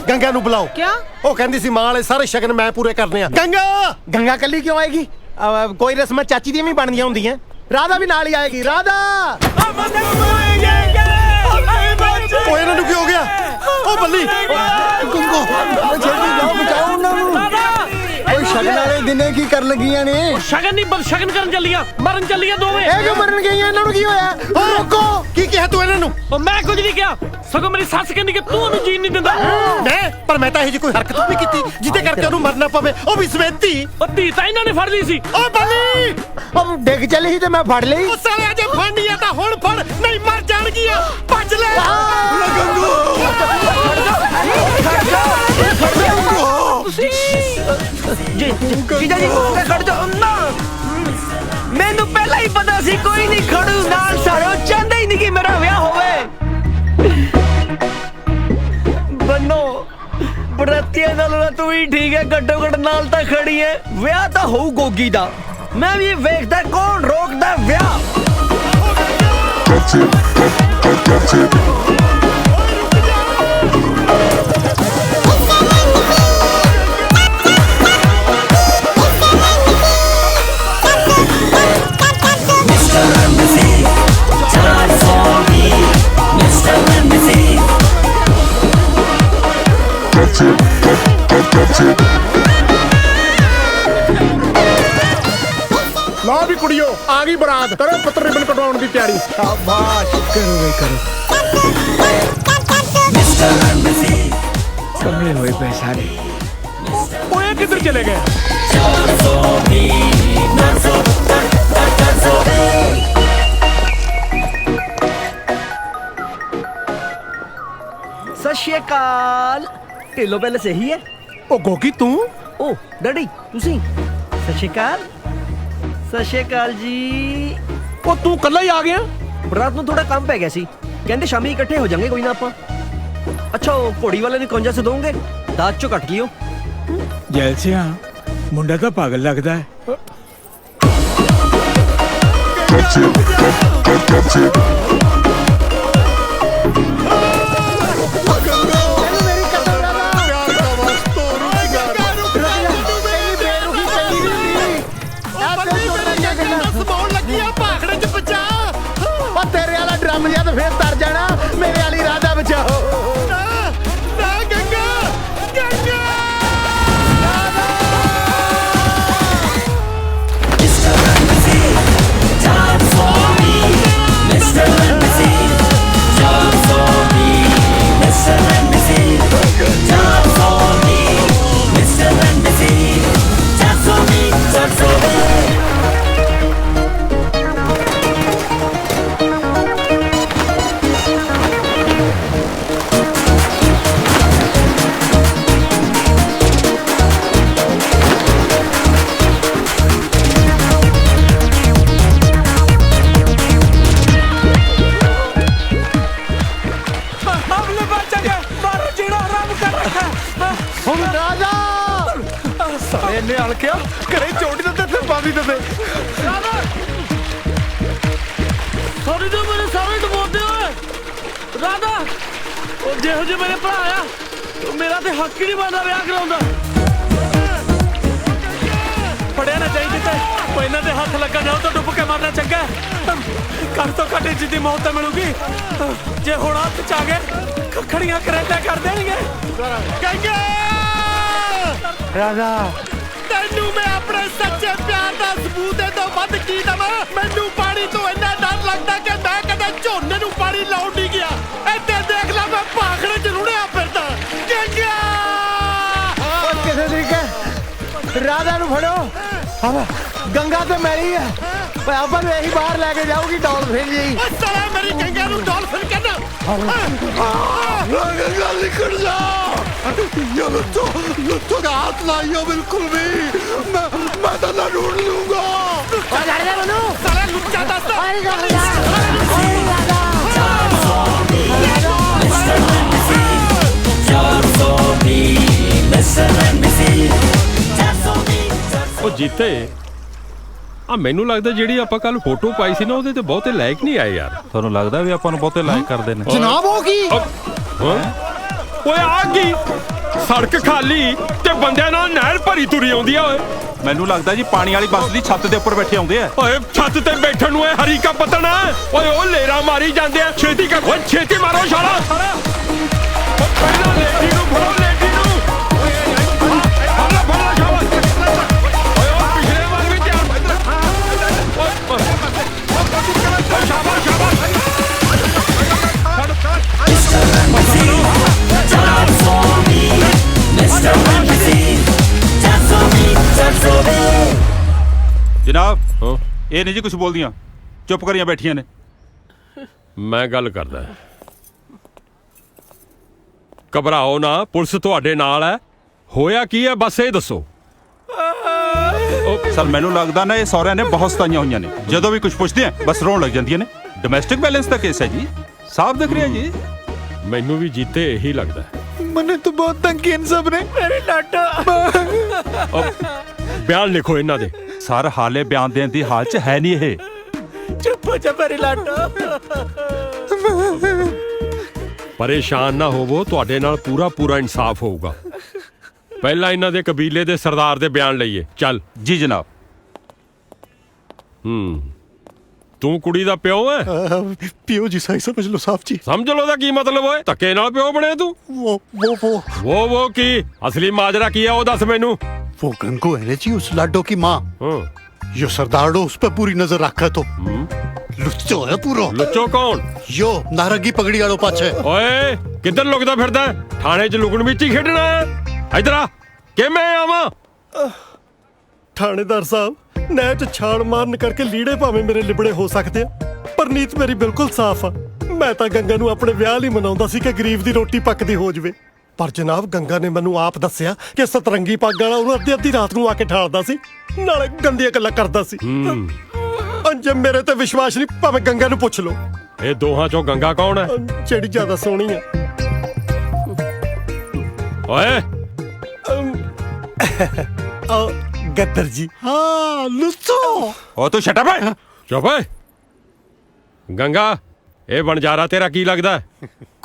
गंगा नू बुलाओ। क्या? वो कहंदी सी मां वाले सारे शगन मैं पूरे करने आ। गंगा गंगा कल्ली क्यों आएगी? कोई रस्मां चाची दी भी बनदियां हुंदियां। राधा भी नाल ही आएगी। राधा ओए इन्हां नू की हो गया? ओ बल्ली गंगो जल्दी जाओ बचाओ उन्हां नू। ओए ਸ਼ਗਨ ਵਾਲੇ ਦਿਨੇ ਕੀ ਕਰਨ ਲੱਗੀਆਂ ਨੇ? ਸ਼ਗਨ ਨਹੀਂ ਬਸ ਸ਼ਗਨ ਕਰਨ ਚੱਲੀਆਂ, ਮਰਨ ਚੱਲੀਆਂ ਦੋਵੇਂ। ਇਹ ਕਿਉਂ ਮਰਨ ਗਈਆਂ? ਇਹਨਾਂ ਨੂੰ ਕੀ ਹੋਇਆ? ਰੋਕੋ, ਕੀ ਕਿਹਾ ਤੂੰ ਇਹਨਾਂ ਨੂੰ? ਉਹ ਮੈਂ ਕੁਝ ਨਹੀਂ ਕਿਹਾ, ਸਗੋਂ ਮੇਰੀ ਸੱਸ ਕਹਿੰਦੀ ਕਿ ਤੂੰ ਉਹਨੂੰ ਜੀਣ ਨਹੀਂ ਦਿੰਦਾ। ਮੈਂ ਪਰ ਮੈਂ ਤਾਂ ਇਹ ਜੀ ਕੋਈ ਹਰਕਤ ਨਹੀਂ ਕੀਤੀ ਜਿਹਦੇ ਕਰਕੇ ਉਹਨੂੰ ਮਰਨਾ ਪਵੇ, ਉਹ ਵੀ ਸਮੇਤੀ। ਉਹ ਧੀ ਤਾਂ ਇਹਨਾਂ ਨੇ ਫੜ ਲਈ ਸੀ। ਓ ਬੱਲੀ, ਉਹ ਡਿੱਗ ਚੱਲੀ ਸੀ ਤੇ ਮੈਂ ਫੜ ਲਈ। ਉਹ ਸਾਲਿਆ ਜੇ ਫੜਨੀ ਆ ਤਾਂ ਹੁਣ ਫੜ, ਨਹੀਂ ਮਰ ਜਾਣਗੀਆਂ। ਭੱਜ ਲੈ ਜੀਜਾ ਜੀ ਖੜ ਜਾ ਨਾ, ਮੈਨੂੰ ਪਹਿਲਾਂ ਹੀ ਪਤਾ ਸੀ ਕੋਈ ਨਹੀਂ ਖੜੂ ਨਾਲ, ਸਾਰੋ ਚਾਹੁੰਦੇ ਹੀ ਨਹੀਂ ਕਿ ਮੇਰਾ ਵਿਆਹ ਹੋਵੇ। ਬੰਨੋ ਬਰਾਤੀਆਂ ਨਾਲੋਂ ਤੂੰ ਹੀ ਠੀਕ ਹੈ, ਘੱਟੋ ਘੱਟ ਨਾਲ ਤਾਂ ਖੜੀ ਹੈ। ਵਿਆਹ ਤਾਂ ਹੋਊ ਗੋਗੀ ਦਾ, ਮੈਂ ਵੀ ਵੇਖਦਾ ਕੌਣ ਰੋਕਦਾ ਵਿਆਹ। ਲਓ ਵੀ ਕੁੜੀਓ, ਆ ਗਈ ਬਰਾਤ, ਕਰੋ ਪੁੱਤਰ ਰਿਬਨ ਕਟਵਾਉਣ ਦੀ ਤਿਆਰੀ। ਸ਼ਾਬਾਸ਼, ਕਰੋ ਵੇ ਕਰੋ। ਕਮਲੇ ਹੋਏ ਪਏ ਸਾਰੇ। ਓਏ ਕਿੱਧਰ ਚਲੇ ਗਏ? ਸਤਿ ਸ਼੍ਰੀ ਅਕਾਲ। ਢਿੱਲੋਂ ਪਹਿਲੇ ਸਹੀ ਹੈ? ਉਹ ਗੋਗੀ ਤੂੰ? ਓ ਡੈਡੀ ਤੁਸੀਂ? ਸਤਿ ਸ਼੍ਰੀ ਅਕਾਲ। ਸਤਿ ਸ਼੍ਰੀ ਅਕਾਲ ਜੀ। ਉਹ ਤੂੰ ਕੱਲਾ ਹੀ ਆ ਗਿਆ? ਬਰਾਤ ਨੂੰ ਥੋੜਾ ਕੰਮ ਪੈ ਗਿਆ ਸੀ, ਕਹਿੰਦੇ ਸ਼ਾਮੀ ਇਕੱਠੇ ਹੋ ਜਾਾਂਗੇ ਕੋਈ ਨਾ ਆਪਾਂ। ਅੱਛਾ ਉਹ ਘੋੜੀ ਵਾਲੇ ਨੂੰ ਕੌਂਜਾ ਸੇ ਦੋਗੇ, ਦਾਜ ਚੋਂ ਕੱਟ ਲਿਓ। ਜੈਲਸਿਆ ਮੁੰਡਾ ਤਾਂ ਪਾਗਲ ਲੱਗਦਾ ਹੈ। ਤੇਰੇ ਵਾਲਾ ਡਰਮ ਜਿਹਾ ਤਾਂ ਫੇਰ ਤਰ ਜਾਣਾ, ਮੇਰੇ ਵਾਲੀ ਰਾਧਾ ਬਚਾਓ। ਇਹਨੇ ਹਲਕਿਆ ਘਰੇ ਚੋਟੀ ਦਿੱਤੇ ਤੇ ਬਾਦੀ ਦਿੱਤੇ। ਸੌਰੀ ਜੋ ਮੇਰੇ ਸਾਰੇ ਡਬੋਦੇ ਓਏ ਰਾਧਾ, ਉਹ ਜਿਹੋ ਜਿਹੇ ਮੇਰੇ ਭਰਾ ਆ, ਮੇਰਾ ਤੇ ਹੱਕ ਹੀ ਨਹੀਂ ਬਣਦਾ ਵਿਆਹ ਕਰਾਉਂਦਾ। ਫੜਿਆ ਨਾ ਚਾਹੀਦੀ ਤੇ ਉਹ ਇਹਨਾਂ ਦੇ ਹੱਥ ਲੱਗਾ ਜਾਓ ਤਾਂ ਡੁੱਬ ਕੇ ਮਰਨਾ ਚੰਗਾ। ਘਰ ਤੋਂ ਘੱਟ ਜਿੱਦੀ ਮੌਤ ਤਾਂ ਮਿਲੂਗੀ, ਜੇ ਹੁਣ ਹੱਥ ਚ ਆ ਗਏ ਖੜੀਆਂ ਕਰੇਟਾ ਕਰ ਦੇਣਗੇ। ਗੰਗਾ ਰਾਧਾ ਤੈਨੂੰ ਮੈਂ ਆਪਣੇ ਸੱਚੇ ਪਿਆਰ ਦਾ ਸਬੂਤ ਦੇ ਤੋਂ ਵੱਧ ਕੀ ਦਵਾਂ? ਮੈਨੂੰ ਪਾਣੀ ਤੋਂ ਇੰਨਾ ਡਰ ਲੱਗਦਾ ਕਿ ਮੈਂ ਕਦੇ ਝੋਨੇ ਨੂੰ ਪਾਣੀ ਲਾਉਣ ਨਹੀਂ ਗਿਆ। ਇੱਥੇ ਦੇਖ ਲੈ ਮੈਂ ਭਾਖੜੇ 'ਚ ਰੁੜਿਆ ਫਿਰਦਾ। ਗੰਗਾ ਕਿਸੇ ਤਰੀਕੇ ਰਾਧਾ ਨੂੰ ਫੜੋ। ਗੰਗਾ ਤੇ ਮੇਰੀ ਹੈ, ਆਪਾਂ ਨੂੰ ਇਹੀ ਬਾਹਰ ਲੈ ਕੇ ਜਾਊਗੀ ਡਾਲਫਿਨ ਜੀ। ਸਾਲਾ ਮੇਰੀ ਗੰਗਾ ਨੂੰ ਡਾਲਫਿਨ ਕਹਿੰਦਾ। ਗੰਗਾ ਨਿਕਲ ਜਾ। ये लुट्टो का हाथ लाइयो बिल्कुल भी, मैं तो ना ढूंढ लूंगा। साला लुच्चा दस्ता। ਉਹ ਜੀਤੇ ਆ ਮੈਨੂੰ ਲੱਗਦਾ ਜਿਹੜੀ ਆਪਾਂ ਕੱਲ ਫੋਟੋ ਪਾਈ ਸੀ ਨਾ ਉਹਦੇ ਤੇ ਬਹੁਤੇ ਲਾਇਕ ਨਹੀਂ ਆਏ ਯਾਰ। ਤੁਹਾਨੂੰ ਲੱਗਦਾ ਵੀ ਆਪਾਂ ਨੂੰ ਬਹੁਤੇ ਲਾਇਕ ਕਰਦੇ ਨੇ? ਜਨਾਬ ਉਹ ਕੀ? ਓਏ ਆ ਗਈ ਸੜਕ ਖਾਲੀ ਤੇ ਬੰਦਿਆਂ ਨਾਲ ਨਹਿਰ ਭਰੀ ਤੁਰੀ ਆਉਂਦੀ ਆ। ਓਏ ਮੈਨੂੰ ਲੱਗਦਾ ਜੀ ਪਾਣੀ ਵਾਲੀ ਬੱਸ ਦੀ ਛੱਤ ਦੇ ਉੱਪਰ ਬੈਠੇ ਆਉਂਦੇ ਆ। ਓਏ ਛੱਤ ਤੇ ਬੈਠਣ ਨੂੰ ਇਹ ਹਰੀ ਕਾ ਪਤਨ ਆ। ਓਏ ਉਹ ਲੇਰਾ ਮਾਰੀ ਜਾਂਦੇ ਆ। ਛੇਤੀ ਕਰ ਓਏ ਛੇਤੀ ਮਾਰੋ ਛਾਲਾ। ਪਹਿਲਾਂ ਲੇਡੀ ਨੂੰ ਫੜੋ, ਲੇਡੀ ਨੂੰ। ਫੜੋ ਛਾਲਾ। ਜਨਾਬ ਇਹ ਨਹੀਂ ਜੀ ਕੁਝ ਬੋਲਦੀਆਂ, ਚੁੱਪ ਕਰੀਆਂ ਬੈਠੀਆਂ ਨੇ। ਮੈਂ ਗੱਲ ਕਰਦਾ। ਘਬਰਾਓ ਨਾ, ਪੁਲਿਸ ਤੁਹਾਡੇ ਨਾਲ ਹੈ। ਹੋਇਆ ਕੀ ਹੈ ਬਸ ਇਹ ਦੱਸੋ। ਸਰ ਮੈਨੂੰ ਲੱਗਦਾ ਨਾ ਇਹ ਸਹੁਰਿਆਂ ਨੇ ਬਹੁਤ ਸਤਾਈਆਂ ਹੋਈਆਂ ਨੇ। ਜਦੋਂ ਵੀ ਕੁਝ ਪੁੱਛਦੇ ਆ ਬਸ ਰੋਣ ਲੱਗ ਜਾਂਦੀਆਂ ਨੇ। ਡੋਮੈਸਟਿਕ ਵਾਇਲੈਂਸ ਦਾ ਕੇਸ ਹੈ ਜੀ, ਸਾਫ਼ ਦਿਖ ਰਿਹਾ ਜੀ। ਮੈਨੂੰ ਵੀ ਜੀਤੇ ਇਹੀ ਲੱਗਦਾ। ਮੈਨੂੰ ਤਾਂ ਬਹੁਤ ਤੰਗ ਕੀਤਾ इन सब ने। मेरी लाडो ਬਿਆਨ ਲਿਖੋ ਇਹਨਾਂ ਦੇ। ਸਰ ਹਾਲੇ ਬਿਆਨ ਦੇਣ ਦੀ ਹਾਲ 'ਚ ਹੈ ਨਹੀਂ ਇਹ। चुप हो जा मेरी लाडो। ਪਰੇਸ਼ਾਨ ਨਾ ਹੋਵੋ, ਤੁਹਾਡੇ ਨਾਲ ਪੂਰਾ ਇਨਸਾਫ ਹੋਊਗਾ। ਪਹਿਲਾਂ ਇਹਨਾਂ ਦੇ ਕਬੀਲੇ ਦੇ ਸਰਦਾਰ ਦੇ ਬਿਆਨ ਲਈਏ। ਚੱਲ। ਜੀ ਜਨਾਬ। ਤੂੰ ਕੁੜੀ ਦਾ ਪਿਓ ਹੈ? ਪਿਓ ਜੀ, ਸਹੀ ਸਮਝ ਲਓ ਸਾਹਿਬ ਜੀ। ਸਮਝ ਲਓ ਦਾ ਕੀ ਮਤਲਬ ਓਏ? ਧੱਕੇ ਨਾਲ ਪਿਓ ਬਣਿਆ ਤੂੰ? वो ਕੀ असली माजरा ਕੀ ਹੈ ਉਹ ਦੱਸ ਮੈਨੂੰ। वो गंगू है ना जी, उस लाडो की माँ। यो सरदारो उस पर पूरी नजर रखा तो लुच्चो है पूरा। लुच्चो कौन? यो नारंगी पगड़ी वालों पाछे। ਓਏ ਕਿੱਧਰ ਲੁਕਦਾ ਫਿਰਦਾ? ਥਾਣੇ 'ਚ ਲੁਕਣ ਵਿੱਚ ਹੀ ਖੇਡਣਾ ਹੈ? ਇੱਧਰ ਆ। ਕਿਵੇਂ ਆਵਾਂ? ਥਾਣੇਦਾਰ ਸਾਹਿਬ, ਨਹਿਰ 'ਚ ਛਾਲ ਮਾਰਨ ਕਰਕੇ ਲੀੜੇ ਭਾਵੇਂ ਮੇਰੇ ਲਿਬੜੇ ਹੋ ਸਕਦੇ ਆ, ਪਰ ਨੀਤ ਮੇਰੀ ਬਿਲਕੁਲ ਸਾਫ਼ ਆ। ਮੈਂ ਤਾਂ ਗੰਗਾ ਨੂੰ ਆਪਣੇ ਵਿਆਹ ਲਈ ਮਨਾਉਂਦਾ ਸੀ ਕਿ ਗਰੀਬ ਦੀ ਰੋਟੀ ਪੱਕਦੀ ਹੋ ਜਵੇ। ਪਰ ਜਨਾਬ ਗੰਗਾ ਨੇ ਮੈਨੂੰ ਆਪ ਦੱਸਿਆ ਕਿ ਸਤਰੰਗੀ ਪੱਗ ਵਾਲਾ ਉਹਨੂੰ ਅੱਧੀ ਰਾਤ ਨੂੰ ਆ ਕੇ ਠਾਲਦਾ ਸੀ, ਨਾਲੇ ਗੰਦੀਆਂ ਗੱਲਾਂ ਕਰਦਾ ਸੀ। ਜੇ ਮੇਰੇ ਤੇ ਵਿਸ਼ਵਾਸ ਨਹੀਂ, ਭਾਵੇਂ ਗੰਗਾ ਨੂੰ ਪੁੱਛ ਲਓ। ਇਹ ਦੋਹਾਂ 'ਚੋਂ ਗੰਗਾ ਕੌਣ ਹੈ? ਜਿਹੜੀ ਜ਼ਿਆਦਾ ਸੋਹਣੀ ਆ। ਓਏ ਗੱਦਰ ਜੀ। ਹਾਂ ਲੁੱਚੋ। ਉਹ ਤੂੰ ਛੱਟ ਪੈ। ਚੁੱਪ ਓਏ। ਗੰਗਾ ਇਹ ਬਣਜਾਰਾ ਤੇਰਾ ਕੀ ਲੱਗਦਾ?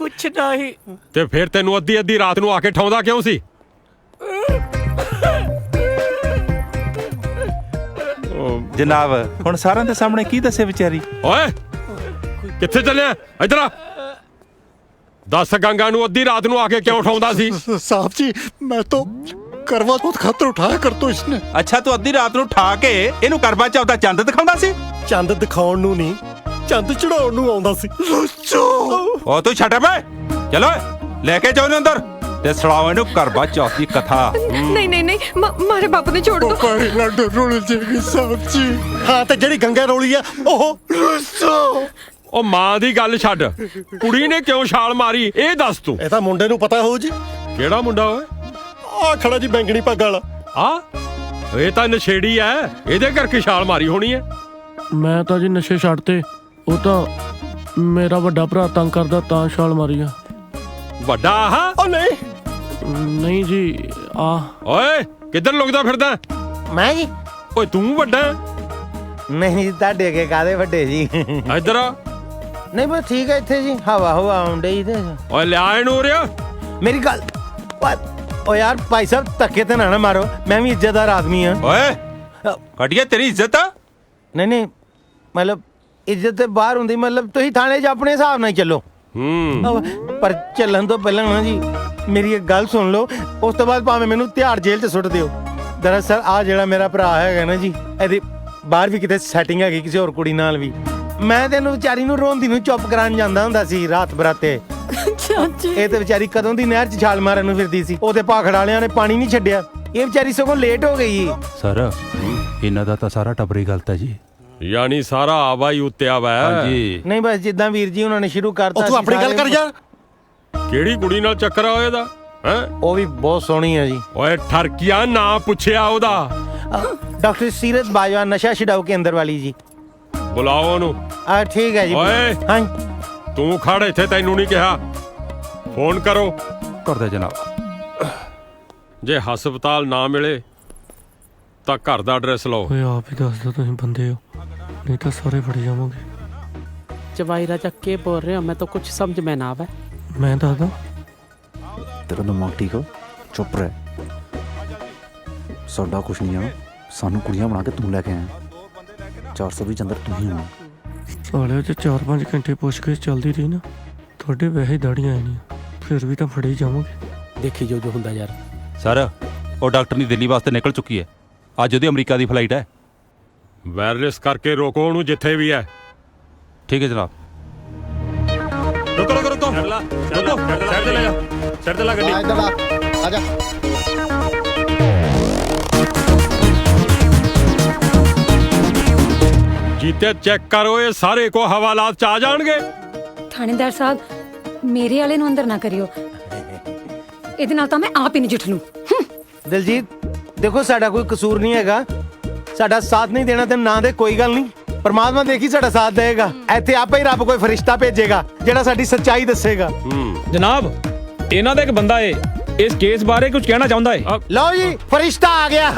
कुछ नहीं। ਤੇ ਫਿਰ ਤੈਨੂੰ ਅੱਧੀ ਰਾਤ ਨੂੰ ਆ ਕੇ ਠਾਉਂਦਾ ਕਿਉਂ ਸੀ? ਜਨਾਬ ਹੁਣ ਸਾਰਿਆਂ ਦੇ ਸਾਹਮਣੇ ਕੀ ਦੱਸੇ ਵਿਚਾਰੀ। ਓਏ ਕਿੱਥੇ ਚੱਲਿਆ? ਇੱਧਰ ਆ। ਦੱਸ ਗੰਗਾ ਨੂੰ ਅੱਧੀ ਰਾਤ ਨੂੰ ਆ ਕੇ ਕਿਉਂ ਉਠਾਉਂਦਾ ਸੀ? साहब जी मैं तो करवा चौथ खातर उठाया कर तो इसने। ਅੱਛਾ ਤੂੰ ਅੱਧੀ ਰਾਤ ਨੂੰ ਠਾ ਕੇ ਇਹਨੂੰ ਕਰਵਾ ਚੌਥ ਦਾ ਚੰਦ ਦਿਖਾਉਂਦਾ ਸੀ? ਚੰਦ ਦਿਖਾਉਣ ਨੂੰ ਨਹੀਂ, ਚੰਦ ਚੜਾਉਣ ਨੂੰ ਆਉਂਦਾ ਸੀ। ਉਹ ਤੂੰ ਛੱਟ ਪੈ। ਚਲੋ ਲੈ ਕੇ ਜਾਓ ਇਹਨੂੰ ਅੰਦਰ ਤੇ ਸੁਣਾਓ ਇਹਨੂੰ ਕਰਵਾ ਚੌਥ ਦੀ ਕਥਾ। नहीं मारे बापू ने छोड़ दो। लाडो रोल जाएगी साहब जी। ਹਾਂ ਤੇ ਜਿਹੜੀ ਗੰਗਾ ਰੋਲੀ ਆ ਉਹ ਉਹ ਮਾਂ ਦੀ ਗੱਲ ਛੱਡ, ਕੁੜੀ ਨੇ ਕਿਉਂ ਛਾਲ ਮਾਰੀ ਇਹ ਦੱਸ ਤੂੰ। ਇਹ ਤਾਂ ਮੁੰਡੇ ਨੂੰ ਪਤਾ ਹੋਊ ਜੀ। ਕਿਹੜਾ ਮੁੰਡਾ ਓਏ? ਆ ਖੜਾ ਜੀ ਬੈਂਗਣੀ ਪੱਗ ਵਾਲਾ। ਆ ਇਹ ਤਾਂ ਨਸ਼ੇੜੀ ਐ, ਇਹਦੇ ਕਰਕੇ ਛਾਲ ਮਾਰੀ ਹੋਣੀ ਐ। ਮੈਂ ਤਾਂ ਜੀ ਨਸ਼ੇ ਛੱਡਤੇ, ਉਹ ਤਾਂ ਮੇਰਾ ਵੱਡਾ ਭਰਾ ਤੰਗ ਕਰਦਾ ਤਾਂ ਛਾਲ ਮਾਰੀ ਆ। ਵੱਡਾ ਆਹ? ਉਹ ਨਹੀਂ ਜੀ ਆ। ਓਏ ਕਿੱਧਰ ਲੁਕਦਾ ਫਿਰਦਾ? ਮੈਂ ਜੀ? ਓਏ ਤੂੰ ਵੱਡਾ? ਨਹੀਂ ਤੁਹਾਡੇ ਅੱਗੇ ਕਾਹਦੇ ਵੱਡੇ ਜੀ। ਇੱਧਰ ਆ। ਨਹੀਂ ਬਸ ਠੀਕ ਹੈ ਇੱਥੇ ਜੀ, ਹਵਾ ਆਉਣ ਡਈ ਤੇ। ਓਏ ਲਿਆ ਇਹਨੂੰ ਉਰਿਆ। ਮੇਰੀ ਗੱਲ ਓ ਯਾਰ ਭਾਈ ਸਾਹਿਬ ਧੱਕੇ ਤੇ ਨਾ ਮਾਰੋ, ਮੈਂ ਵੀ ਇੱਜ਼ਤਦਾਰ ਆਦਮੀ ਆ। ਓਏ ਘਟੀਆ ਤੇਰੀ ਇੱਜ਼ਤ ਆ? ਨਹੀਂ ਮਤਲਬ ਇੱਜ਼ਤ ਤੇ ਬਾਹਰ ਹੁੰਦੀ, ਮਤਲਬ ਤੁਸੀਂ ਥਾਣੇ 'ਚ ਆਪਣੇ ਹਿਸਾਬ ਨਾਲ ਹੀ ਚੱਲੋ। ਪਰ ਚੱਲਣ ਤੋਂ ਪਹਿਲਾਂ ਨਾ ਜੀ ਮੇਰੀ ਇੱਕ ਗੱਲ ਸੁਣ ਲਓ, ਉਸ ਤੋਂ ਬਾਅਦ ਭਾਵੇਂ ਮੈਨੂੰ ਤਿਹਾੜ ਜੇਲ੍ਹ 'ਚ ਸੁੱਟ ਦਿਓ। ਦਰਅਸਲ ਆ ਜਿਹੜਾ ਮੇਰਾ ਭਰਾ ਹੈਗਾ ਨਾ ਜੀ, ਇਹਦੀ ਬਾਹਰ ਵੀ ਕਿਤੇ ਸੈਟਿੰਗ ਹੈਗੀ ਕਿਸੇ ਹੋਰ ਕੁੜੀ ਨਾਲ ਵੀ। ਮੈਂ ਤੈਨੂੰ ਵਿਚਾਰੀ ਨੂੰ ਰੋਂਦੀ ਨੂੰ ਚੁੱਪ ਕਰਾਉਣ ਜਾਂਦਾ ਹੁੰਦਾ ਸੀ ਰਾਤ ਬਰਾਤੇ। ਇਹ ਤੇ ਵਿਚਾਰੀ ਕਦੋਂ ਦੀ ਨਹਿਰ 'ਚ ਛਾਲ ਮਾਰਨ ਨੂੰ ਫਿਰਦੀ ਸੀ, ਉਹਦੇ ਭਾਖੜ ਵਾਲਿਆਂ ਨੇ ਪਾਣੀ ਨਹੀਂ ਛੱਡਿਆ। ਇਹ ਵਿਚਾਰੀ ਸਗੋਂ ਲੇਟ ਹੋ ਗਈ। ਸਰ ਇਹਨਾਂ ਦਾ ਤਾਂ ਸਾਰਾ ਟੱਬਰੀ ਗਲਤ ਹੈ ਜੀ। ਯਾਨੀ ਸਾਰਾ ਆਵਾ ਹੀ ਉੱਤਿਆ ਵਾ। ਹਾਂਜੀ। ਨਹੀਂ ਬਸ ਜਿੱਦਾਂ ਵੀਰ ਜੀ ਉਹਨਾਂ ਨੇ ਸ਼ੁਰੂ ਕਰਤਾ। ਤੂੰ ਆਪਣੀ ਗੱਲ ਕਰ ਯਾਰ। ਕਿਹੜੀ ਕੁੜੀ ਨਾਲ ਚੱਕਰ ਆ ਇਹਦਾ? ਹੈ ਉਹ ਵੀ ਬਹੁਤ ਸੋਹਣੀ ਆ ਜੀ। ਓਏ ਠਰਕੀਆ ਨਾ ਪੁੱਛਿਆ ਉਹਦਾ। ਡਾਕਟਰ ਸੀਰਤ ਬਾਜਵਾ ਨਸ਼ਾ ਛਡਾਊ ਕੇਂਦਰ ਵਾਲੀ ਜੀ। ਬੁਲਾਓ ਉਹਨੂੰ। ਠੀਕ ਹੈ ਜੀ। ਓਏ ਹਾਂ ਤੂੰ ਖੜ ਇੱਥੇ, ਤੈਨੂੰ ਨਹੀਂ ਕਿਹਾ। ਫੋਨ ਕਰੋ। ਕਰਦੇ ਜਨਾਬ। ਜੇ ਹਸਪਤਾਲ ਨਾ ਮਿਲੇ ਤਾਂ ਘਰ ਦਾ ਐਡਰੈਸ ਲਓ। ਓਏ ਆਪ ਹੀ ਦੱਸ ਦੋ ਤੁਸੀਂ ਬੰਦੇ ਹੋ, ਨਹੀਂ ਤਾਂ ਸਾਰੇ ਫੜੇ ਜਾਵਾਂਗੇ। जवाई राजा के बोल रहे हो? मैं तो कुछ समझ में ना आवे। मैं दादा तेरा दिमाग ठीक हो? चुप रह, साडा कुछ नहीं है। सानू कुड़ियां बना के तू लेके आया। 420 अंदर तू ही होना। साले च 4-5 घंटे पुछगिछ चलती रही ना, थोड़े वैसे ही दाड़ियां आई नहीं, फिर भी तो फड़े ही जावांगे। देखी जो हुंदा यार। सर ਉਹ ਡਾਕਟਰ ਨਹੀਂ ਦਿੱਲੀ ਵਾਸਤੇ ਨਿਕਲ ਚੁੱਕੀ ਹੈ। ਅੱਜ ਉਹਦੀ ਅਮਰੀਕਾ ਦੀ ਫਲਾਈਟ ਹੈ। ਵਾਇਰਲੈਸ ਕਰਕੇ ਰੋਕੋ ਉਹਨੂੰ ਜਿੱਥੇ ਵੀ ਹੈ। ਠੀਕ ਹੈ ਜਨਾਬ। ਰੁਕੋ ਸਾਈਡ ਤੇ ਲੈ ਜਾ, ਸਾਈਡ ਤੇ ਲਾ ਗੱਡੀ। ਆ ਜਾ। ਜੀਤੇ ਚੈੱਕ ਕਰੋ, ਇਹ ਸਾਰੇ ਕੋ ਹਵਾਲਾਤ ਚ ਆ ਜਾਣਗੇ। ਥਾਣੇਦਾਰ ਸਾਹਿਬ, ਮੇਰੇ ਵਾਲੇ ਨੂੰ ਅੰਦਰ ਨਾ ਕਰਿਓ, ਇਹਦੇ ਨਾਲ ਤਾਂ ਮੈਂ ਆਪ ਹੀ ਨਜਿੱਠ ਲੂੰ। ਦਿਲਜੀਤ ਦੇਖੋ, ਸਾਡਾ ਕੋਈ ਕਸੂਰ ਨਹੀਂ ਹੈਗਾ, ਸਾਡਾ ਸਾਥ ਨਹੀਂ ਦੇਣਾ ਤੇ ਨਾ ਦੇ, ਕੋਈ ਗੱਲ ਨਹੀਂ, ਪਰਮਾਤਮਾ ਦੇਖੀ ਸਾਡਾ ਸਾਥ ਦੇਗਾ। ਇੱਥੇ ਆਪੇ ਹੀ ਰੱਬ ਕੋਈ ਫਰਿਸ਼ਤਾ ਭੇਜੇਗਾ ਜਿਹੜਾ ਸਾਡੀ ਸੱਚਾਈ ਦੱਸੇਗਾ। ਜਨਾਬ, ਇਹਨਾਂ ਦਾ ਇੱਕ ਬੰਦਾ ਏ, ਇਸ ਕੇਸ ਬਾਰੇ ਕੁਝ ਕਹਿਣਾ ਚਾਹੁੰਦਾ ਏ। ਲਓ ਜੀ, ਫਰਿਸ਼ਤਾ ਆ ਗਿਆ।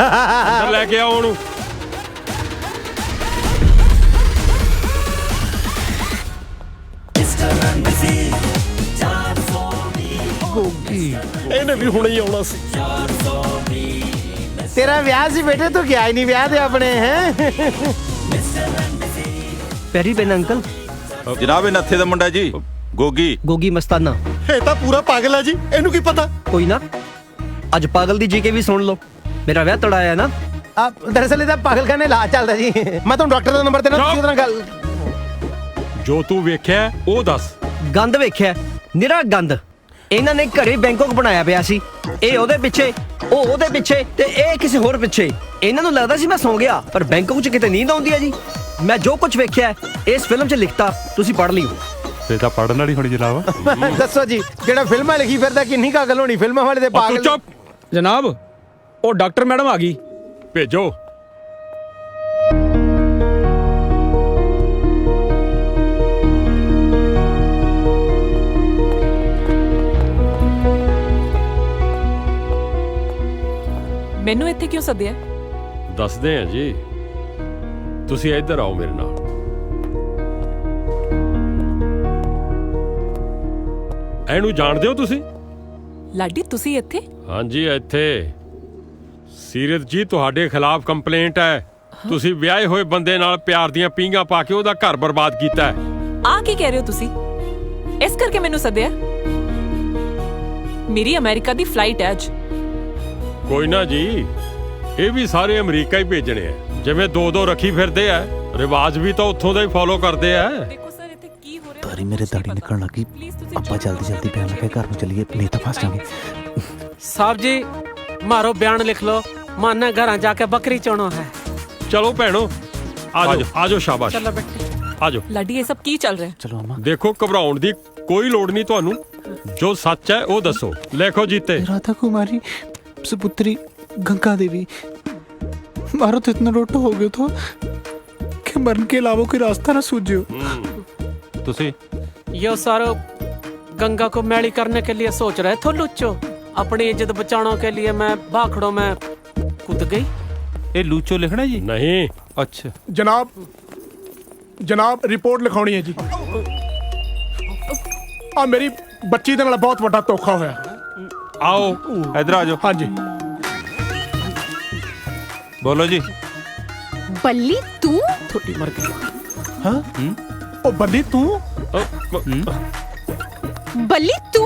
ਲੈ ਕੇ ਆਓ ਉਹਨੂੰ। ਗੋਗੀ ਇਹਨੇ ਵੀ ਹੁਣੇ ਹੀ ਆਉਣਾ ਸੀ। ਤੇਰਾ ਵਿਆਹ ਸੀ ਬੇਟੇ, ਤੂੰ ਗਿਆ ਹੀ ਨਹੀਂ ਵਿਆਹ ਦੇ ਆਪਣੇ। ਹੈ ਪੈਰੀ ਪੈਨ ਅੰਕਲ। ਜਨਾਬ ਇਹ ਨੱਥੇ ਦਾ ਮੁੰਡਾ ਜੀ, ਗੋਗੀ ਮਸਤਾਨਾ। ਇਹ ਤਾਂ ਪੂਰਾ ਪਾਗਲ ਹੈ ਜੀ, ਇਹਨੂੰ ਕੀ ਪਤਾ। ਕੋਈ ਨਾ, ਅੱਜ ਪਾਗਲ ਦੀ ਜੀਕੇ ਵੀ ਸੁਣ ਲਓ। ਮੇਰਾ ਵਿਆਹ ਤੜਾਇਆ ਨਾ। ਦਰਅਸਲ ਇਹਦਾ ਪਾਗਲਖਾਨੇ ਇਲਾਜ ਚੱਲਦਾ ਜੀ। ਮੈਂ ਤੁਹਾਨੂੰ ਡਾਕਟਰ ਦਾ ਨੰਬਰ ਦੇਣਾ, ਤੁਸੀਂ ਉਹਦੇ ਨਾਲ ਗੱਲ। ਜੋ ਤੂੰ ਵੇਖਿਆ ਉਹ ਦੱਸ। ਗੰਦ ਵੇਖਿਆ, ਨਿਰਾ ਗੰਦ। ਇਹਨਾਂ ਨੇ ਘਰੇ ਬੈਂਕਾਕ ਬਣਾਇਆ ਪਿਆ ਸੀ, ਇਹ ਉਹਦੇ ਪਿੱਛੇ, ਉਹ ਉਹਦੇ ਪਿੱਛੇ ਤੇ ਇਹ ਕਿਸੇ ਹੋਰ ਪਿੱਛੇ। ਇਹਨਾਂ ਨੂੰ ਲੱਗਦਾ ਸੀ ਮੈਂ ਸੌਂ ਗਿਆ, ਪਰ ਬੈਂਕਾਕ 'ਚ ਕਿਤੇ ਨੀਂਦ ਆਉਂਦੀ ਹੈ ਜੀ। ਮੈਂ ਜੋ ਕੁਝ ਵੇਖਿਆ ਇਸ ਫਿਲਮ 'ਚ ਲਿਖਤਾ, ਤੁਸੀਂ ਪੜ੍ਹ ਲਿਓ। ਤੇ ਤਾਂ ਪੜਨ ਵਾਲੀ ਹੋਣੀ ਜਨਾਬ। ਦੱਸੋ ਜੀ, ਜਿਹੜਾ ਫਿਲਮਾਂ ਲਿਖੀ ਫਿਰਦਾ ਕਿੰਨੀ ਕਾਗਲ ਹੋਣੀ, ਫਿਲਮਾਂ ਵਾਲੇ ਦੇ ਪਾਗਲ। ਚੁੱਪ ਜਨਾਬ, ਉਹ ਡਾਕਟਰ ਮੈਡਮ ਆ ਗਈ, ਭੇਜੋ। ਮੈਨੂੰ ਇੱਥੇ ਕਿਉਂ ਸੱਦਿਆ? ਦੱਸਦੇ ਆ ਜੀ, ਤੁਸੀਂ ਇੱਧਰ ਆਓ ਮੇਰੇ ਨਾਲ। ਇਹਨੂੰ ਜਾਣਦੇ ਹੋ ਤੁਸੀਂ? ਲਾਡੀ, ਤੁਸੀਂ ਇੱਥੇ? ਹਾਂਜੀ ਇੱਥੇ। ਸੀਰਤ ਜੀ, ਤੁਹਾਡੇ ਖਿਲਾਫ ਕੰਪਲੇਂਟ ਹੈ। ਤੁਸੀਂ ਵਿਆਹੇ ਹੋਏ ਬੰਦੇ ਨਾਲ ਪਿਆਰ ਦੀਆਂ ਪੀਂਘਾਂ ਪਾ ਕੇ ਉਹਦਾ ਘਰ ਬਰਬਾਦ ਕੀਤਾ ਹੈ। ਆ ਕੀ ਕਹਿ ਰਹੇ ਹੋ ਤੁਸੀਂ? ਇਸ ਕਰਕੇ ਮੈਨੂੰ ਸੱਦਿਆ? ਮੇਰੀ ਅਮਰੀਕਾ ਦੀ ਫਲਾਈਟ ਹੈ ਅੱਜ। ਕੋਈ ਨਾ ਜੀ, ਇਹ ਵੀ ਸਾਰੇ ਅਮਰੀਕਾ ਹੀ ਭੇਜਣੇ ਆ। ਜਿਵੇਂ ਦੋ ਰੱਖੀ ਫਿਰਦੇ ਆ, ਰਿਵਾਜ ਵੀ ਤਾਂ ਉੱਥੋਂ ਦਾ ਹੀ ਫੋਲੋ ਕਰਦੇ ਆ। ਤਾਰੀ ਮੇਰੇ ਦਾੜੀ ਨਿਕਲਣ ਲੱਗੀ, ਆਪਾਂ ਜਲਦੀ ਬਿਆਨ ਲਿਖ ਕੇ ਘਰ ਨੂੰ ਚੱਲੀਏ, ਨਹੀਂ ਤਾਂ ਫਸ ਜਾਵਾਂਗੇ। ਸਾਹਿਬ ਜੀ, ਮਾਰੋ ਬਿਆਨ ਲਿਖ ਲੋ, ਮਾਨਾ ਘਰਾਂ ਜਾ ਕੇ ਬੱਕਰੀ ਚੋਣੋ ਹੈ। ਚਲੋ ਭੈਣੋ, ਆਜੋ ਸ਼ਾਬਾਸ਼, ਚਲੋ ਬੇਟੇ ਆਜੋ। ਲਾਡੀ, ਇਹ ਸਭ ਕੀ ਚੱਲ ਰਿਹਾ? ਚਲੋ ਅਮਾ। ਦੇਖੋ, ਘਬਰਾਉਣ ਦੀ ਕੋਈ ਲੋੜ ਨਹੀਂ ਤੁਹਾਨੂੰ। ਜੋ ਸੱਚ ਹੈ ਉਹ ਦੱਸੋ। ਲਿਖੋ जीते। राधा कुमारी सुपुत्री गंगा देवी। मारो तो इतना रोटो हो गया था कि मरने के अलावा कोई रास्ता ना सूझो। यो सारो गंगा को मैली करने के लिए सोच रहे थे लुच्चो। अपनी इज्जत बचाने के लिए मैं भाखड़ों में कूद गई। ये लूचो लिखना जी? नहीं। अच्छा जनाब रिपोर्ट लिखानी है जी। आ मेरी बच्ची दे नाल बहुत बड़ा धोखा होया। आओ इधर आ जाओ। हाँ जी बोलो जी। बल्ली तू? थोड़ी मर गई। हाँ? ओ बल्ली तू? बल्ली तू?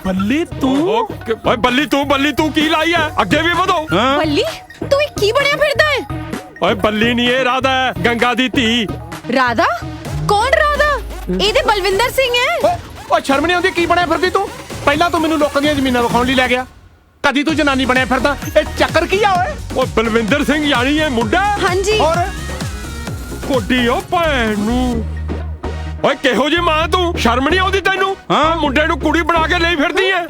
बल्ली तू? बल्ली तू की लाई है? अगे भी बढ़ो। बल्ली तू की बनया फिरदा है? ओए बल्ली नहीं है, राधा है, गंगा दी धी। राधा? कौन राधा? ਇਹ ਤੇ ਬਲਵਿੰਦਰ ਸਿੰਘ ਹੈ। ਓ ਸ਼ਰਮ ਨਹੀਂ ਆਉਂਦੀ? ਕੀ ਬਣਿਆ ਫਿਰਦੀ ਤੂੰ? ਪਹਿਲਾਂ ਤੂੰ ਮੈਨੂੰ ਲੋਕਾਂ ਦੀਆਂ ਜ਼ਮੀਨਾਂ ਵਿਖਾਉਣ ਲਈ ਲੈ ਗਿਆ, ਕਦੀ ਤੂੰ ਜਨਾਨੀ ਬਣਿਆ ਫਿਰਦਾ। ਇਹ ਚੱਕਰ ਕੀ ਆ ਓਏ? ਓ ਬਲਵਿੰਦਰ ਸਿੰਘ ਯਾਨੀ ਇਹ ਮੁੰਡਾ? ਹਾਂਜੀ। ਹੋਰ ਕੋਡੀ ਓ ਭੈਣ ਨੂੰ। ਓਏ ਕਿਹੋ ਜੀ ਮਾਂ ਤੂੰ? ਸ਼ਰਮ ਨਹੀਂ ਆਉਂਦੀ ਤੈਨੂੰ? ਹਾਂ, ਮੁੰਡੇ ਨੂੰ ਕੁੜੀ ਬਣਾ ਕੇ ਲਈ ਫਿਰਦੀ ਐ।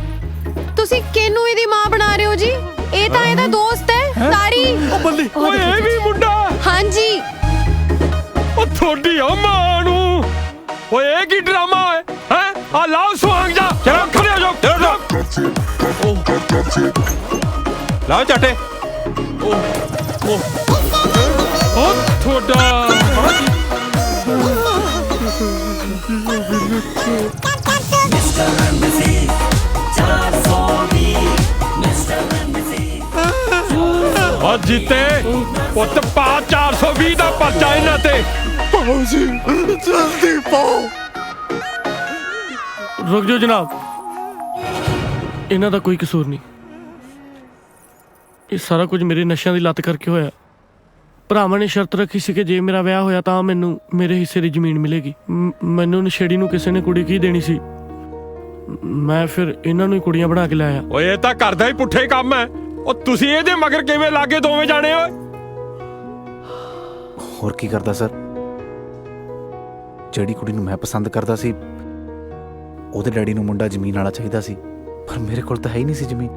ਤੁਸੀਂ ਕਿਹਨੂੰ ਇਹਦੀ ਮਾਂ ਬਣਾ ਰਹੇ ਹੋ ਜੀ? ਇਹ ਤਾਂ ਇਹਦਾ ਦੋਸਤ ਹੈ ਤਾਰੀ। ਓ ਬੱਲੀ, ਓਏ ਇਹ ਵੀ ਮੁੰਡਾ? ਹਾਂਜੀ। ਓ ਥੋੜੀ ਓ ਮਾਂ ਨੂੰ। ਓਏ ਇਹ ਕੀ ਡਰਾਮਾ ਹੈ? ਹੈ ਆ ਲਾਓ ਸੁਹਾਗ ਜਾ। ਚਲੋ ਖੜੇ ਹੋ ਜਾਓ। ਲਾਓ ਚਾਟੇ। ਓ ਥੋੜਾ ਓ ਜੀਤੇ ਪੁੱਤ ਪਾ 420 ਦਾ ਪਰਚਾ ਇਹਨਾਂ ਤੇ। ਪਾਓ ਜੀ, ਜਲਦੀ ਪਾਓ। रुक जाओ जनाब, इन्हां दा कोई कसूर नहीं। ਇਹ ਸਾਰਾ ਕੁਝ ਮੇਰੇ ਨਸ਼ਿਆਂ ਦੀ ਲੱਤ ਕਰਕੇ ਹੋਇਆ। ਭਰਾਵਾਂ ਨੇ ਸ਼ਰਤ ਰੱਖੀ ਸੀ ਕਿ ਜੇ ਮੇਰਾ ਵਿਆਹ ਹੋਇਆ ਤਾਂ ਮੈਨੂੰ ਮੇਰੇ ਹਿੱਸੇ ਦੀ ਜ਼ਮੀਨ ਮਿਲੇਗੀ। ਮੈਨੂੰ ਨਸ਼ੇੜੀ ਨੂੰ ਕਿਸੇ ਨੇ ਕੁੜੀ ਕੀ ਦੇਣੀ ਸੀ। ਮੈਂ ਫਿਰ ਇਹਨਾਂ ਨੂੰ ਹੀ ਕੁੜੀਆਂ ਬਣਾ ਕੇ ਲਿਆਇਆ। ਓਏ ਇਹ ਤਾਂ ਕਰਦਾ ਹੀ ਪੁੱਠੇ ਕੰਮ ਹੈ। ਉਹ ਤੁਸੀਂ ਇਹਦੇ ਮਗਰ ਕਿਵੇਂ ਲੱਗੇ ਦੋਵੇਂ ਜਾਣੇ? ਓਏ ਹੋਰ ਕੀ ਕਰਦਾ ਸਰ? ਜਿਹੜੀ ਕੁੜੀ ਨੂੰ ਮੈਂ ਪਸੰਦ ਕਰਦਾ ਸੀ ਉਹਦੇ ਡੈਡੀ ਨੂੰ ਮੁੰਡਾ ਜ਼ਮੀਨ ਵਾਲਾ ਚਾਹੀਦਾ ਸੀ, ਪਰ ਮੇਰੇ ਕੋਲ ਤਾਂ ਹੈ ਹੀ ਨਹੀਂ ਸੀ ਜ਼ਮੀਨ।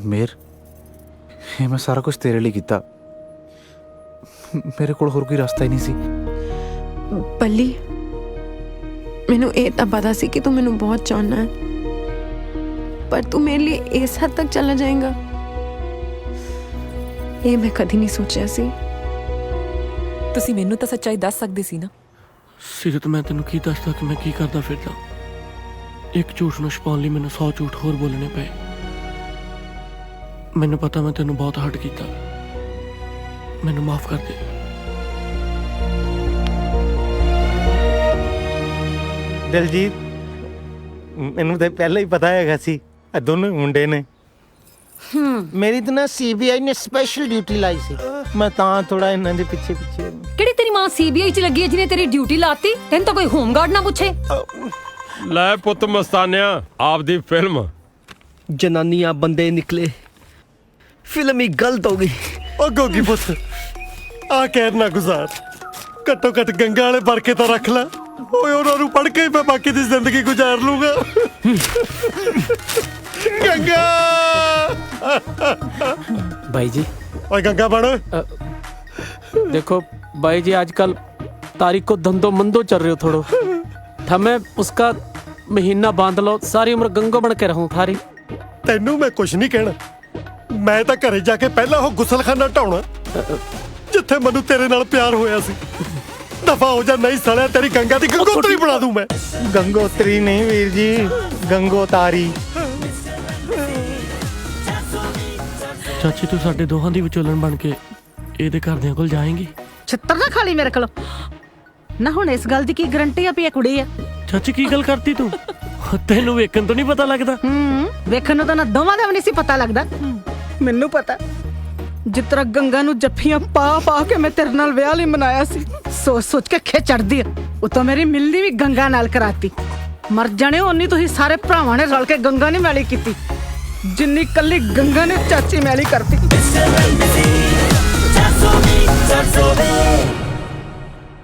ਮੇਰ, ਇਹ ਮੈਂ ਸਾਰਾ ਕੁਝ ਤੇਰੇ ਲਈ ਕੀਤਾ। ਮੇਰੇ ਕੋਲ ਹੋਰ ਕੋਈ ਰਸਤਾ ਹੀ ਨਹੀਂ ਸੀ। ਬੱਲੀ, ਮੈਨੂੰ ਇਹ ਤਾਂ ਪਤਾ ਸੀ ਕਿ ਤੂੰ ਮੈਨੂੰ ਬਹੁਤ ਚਾਹੁੰਦਾ ਹੈ, ਪਰ ਤੂੰ ਮੇਰੇ ਲਈ ਇਸ ਹੱਦ ਤੱਕ ਚਲਾ ਜਾਏਗਾ ਇਹ ਮੈਂ ਕਦੀ ਨਹੀਂ ਸੋਚਿਆ ਸੀ। ਤੁਸੀਂ ਮੈਨੂੰ ਤਾਂ ਸੱਚਾਈ ਦੱਸ ਸਕਦੇ ਸੀ ਨਾ। ਸਿਰਤ, ਮੈਂ ਤੈਨੂੰ ਕੀ ਦੱਸਦਾ ਕਿ ਮੈਂ ਕੀ ਕਰਦਾ ਫਿਰਦਾ। ਇੱਕ ਝੂਠ ਨੂੰ ਛੁਪਾਉਣ ਲਈ ਮੈਨੂੰ 100 ਝੂਠ ਹੋਰ ਬੋਲਣੇ ਪਏ। ਮੈਨੂੰ ਪਤਾ ਮੈਂ ਤੈਨੂੰ ਬਹੁਤ ਹਰਟ ਕੀਤਾ, ਮੈਨੂੰ ਮਾਫ ਕਰ ਦੇ। ਦਿਲਜੀਤ, ਮੈਨੂੰ ਤਾਂ ਪਹਿਲਾਂ ਹੀ ਪਤਾ ਹੈਗਾ ਸੀ ਇਹ ਦੋਨੋਂ ਮੁੰਡੇ ਨੇ। ਮੇਰੀ ਤਾਂ ਨਾ ਸੀਬੀਆਈ ਨੇ ਸਪੈਸ਼ਲ ਡਿਊਟੀ ਲਾਈ ਸੀ, ਮੈਂ ਤਾਂ ਥੋੜਾ ਇਹਨਾਂ ਦੇ ਪਿੱਛੇ ਪਿੱਛੇ। ਕਿਹੜੀ ਤੇਰੀ ਮਾਂ ਸੀਬੀਆਈ ਚ ਲੱਗੀ ਹੈ ਜਿਹਨੇ ਤੇਰੀ ਡਿਊਟੀ ਲਾਤੀ? ਤੈਨੂੰ ਤਾਂ ਕੋਈ ਹੋਮਗਾਰਡ ਨਾ ਪੁੱਛੇ। ਲੈ ਪੁੱਤ ਮਸਤਾਨਿਆ, ਆਪਦੀ ਫਿਲਮ ਜਨਾਨੀਆਂ ਬੰਦੇ ਨਿਕਲੇ, ਫਿਲਮ ਹੀ ਗਲਤ ਹੋ ਗਈ। ਉਹ ਗੋਗੀ ਪੁੱਤ, ਆ ਕਹਿਰ ਨਾ ਗੁਜ਼ਾਰ, ਘੱਟੋ ਘੱਟ ਗੰਗਾ ਵਾਲੇ ਵਰਕੇ ਤਾਂ ਰੱਖ ਲੈ। ਓਏ ਉਹਨਾਂ ਨੂੰ ਪੜ੍ਹ ਕੇ ਮੈਂ ਬਾਕੀ ਦੀ ਜ਼ਿੰਦਗੀ ਗੁਜ਼ਾਰ ਲੂੰਗਾ। ਗੰਗਾ भाई जी। ओए गंगा बन। देखो भाई जी, आजकल तारीख को धंधो मंदो चल रहे हो थोड़ो, थमे उसका महीना बांध लो, सारी उम्र गंगो बन के रहूं थारी। तेनू मैं कुछ नहीं कहना, मैं तो घरे जाके पहला वो गुसलखाना ढाउणा जिथे मैनू तेरे नाल प्यार होया सी। दफा हो जा, नहीं सालिया तेरी गंगा दी गंगोत्री बना दूं मैं। गंगोत्री नहीं वीर जी, गंगोतारी। ਚਾਚੀ, ਤੂੰ ਸਾਡੇ ਦੋਹਾਂ ਦੀ ਵਿਚੋਲਣ ਬਣ ਕੇ ਇਹਦੇ ਘਰਦਿਆਂ ਕੋਲ ਜਾਏਂਗੀ? ਛਿੱਤਰ ਨਾ ਖਾਲੀ ਮੇਰੇ ਕੋਲ ਨਾ। ਹੁਣ ਇਸ ਗੱਲ ਦੀ ਕੀ ਗਰੰਟੀ ਆ ਵੀ ਇਹ ਕੁੜੀ ਆ? ਚਾਚੀ ਕੀ ਗੱਲ ਕਰਤੀ ਤੂੰ? ਤੈਨੂੰ ਵੇਖਣ ਤੋਂ ਨਹੀਂ ਪਤਾ ਲੱਗਦਾ? ਵੇਖਣ ਨੂੰ ਤਾਂ ਨਾ ਦੋਵਾਂ ਦਾ ਵੀ ਨਹੀਂ ਸੀ ਪਤਾ ਲੱਗਦਾ। ਮੈਨੂੰ ਪਤਾ, ਜਿਸ ਤਰ੍ਹਾਂ ਗੰਗਾ ਨੂੰ ਜੱਫੀਆਂ ਪਾ ਪਾ ਕੇ ਮੈਂ ਤੇਰੇ ਨਾਲ ਵਿਆਹ ਲਈ ਮਨਾਇਆ ਸੀ, ਸੋਚ ਸੋਚ ਕੇ ਖੇ ਚੜਦੀ ਆ। ਉਤੋਂ ਮੇਰੀ ਮਿਲਣੀ ਵੀ ਗੰਗਾ ਨਾਲ ਕਰਾਤੀ। ਮਰ ਜਾਣੇ ਓਨੀ ਤੁਸੀਂ ਸਾਰੇ ਭਰਾਵਾਂ ਨੇ ਰਲ ਕੇ ਗੰਗਾ ਨੇ ਮੈਲੀ ਕੀਤੀ ਜਿੰਨੀ ਕੱਲੀ ਗੰਗਾ ਨੇ ਚਾਚੀ ਮੈਲੀ ਕਰਤੀ।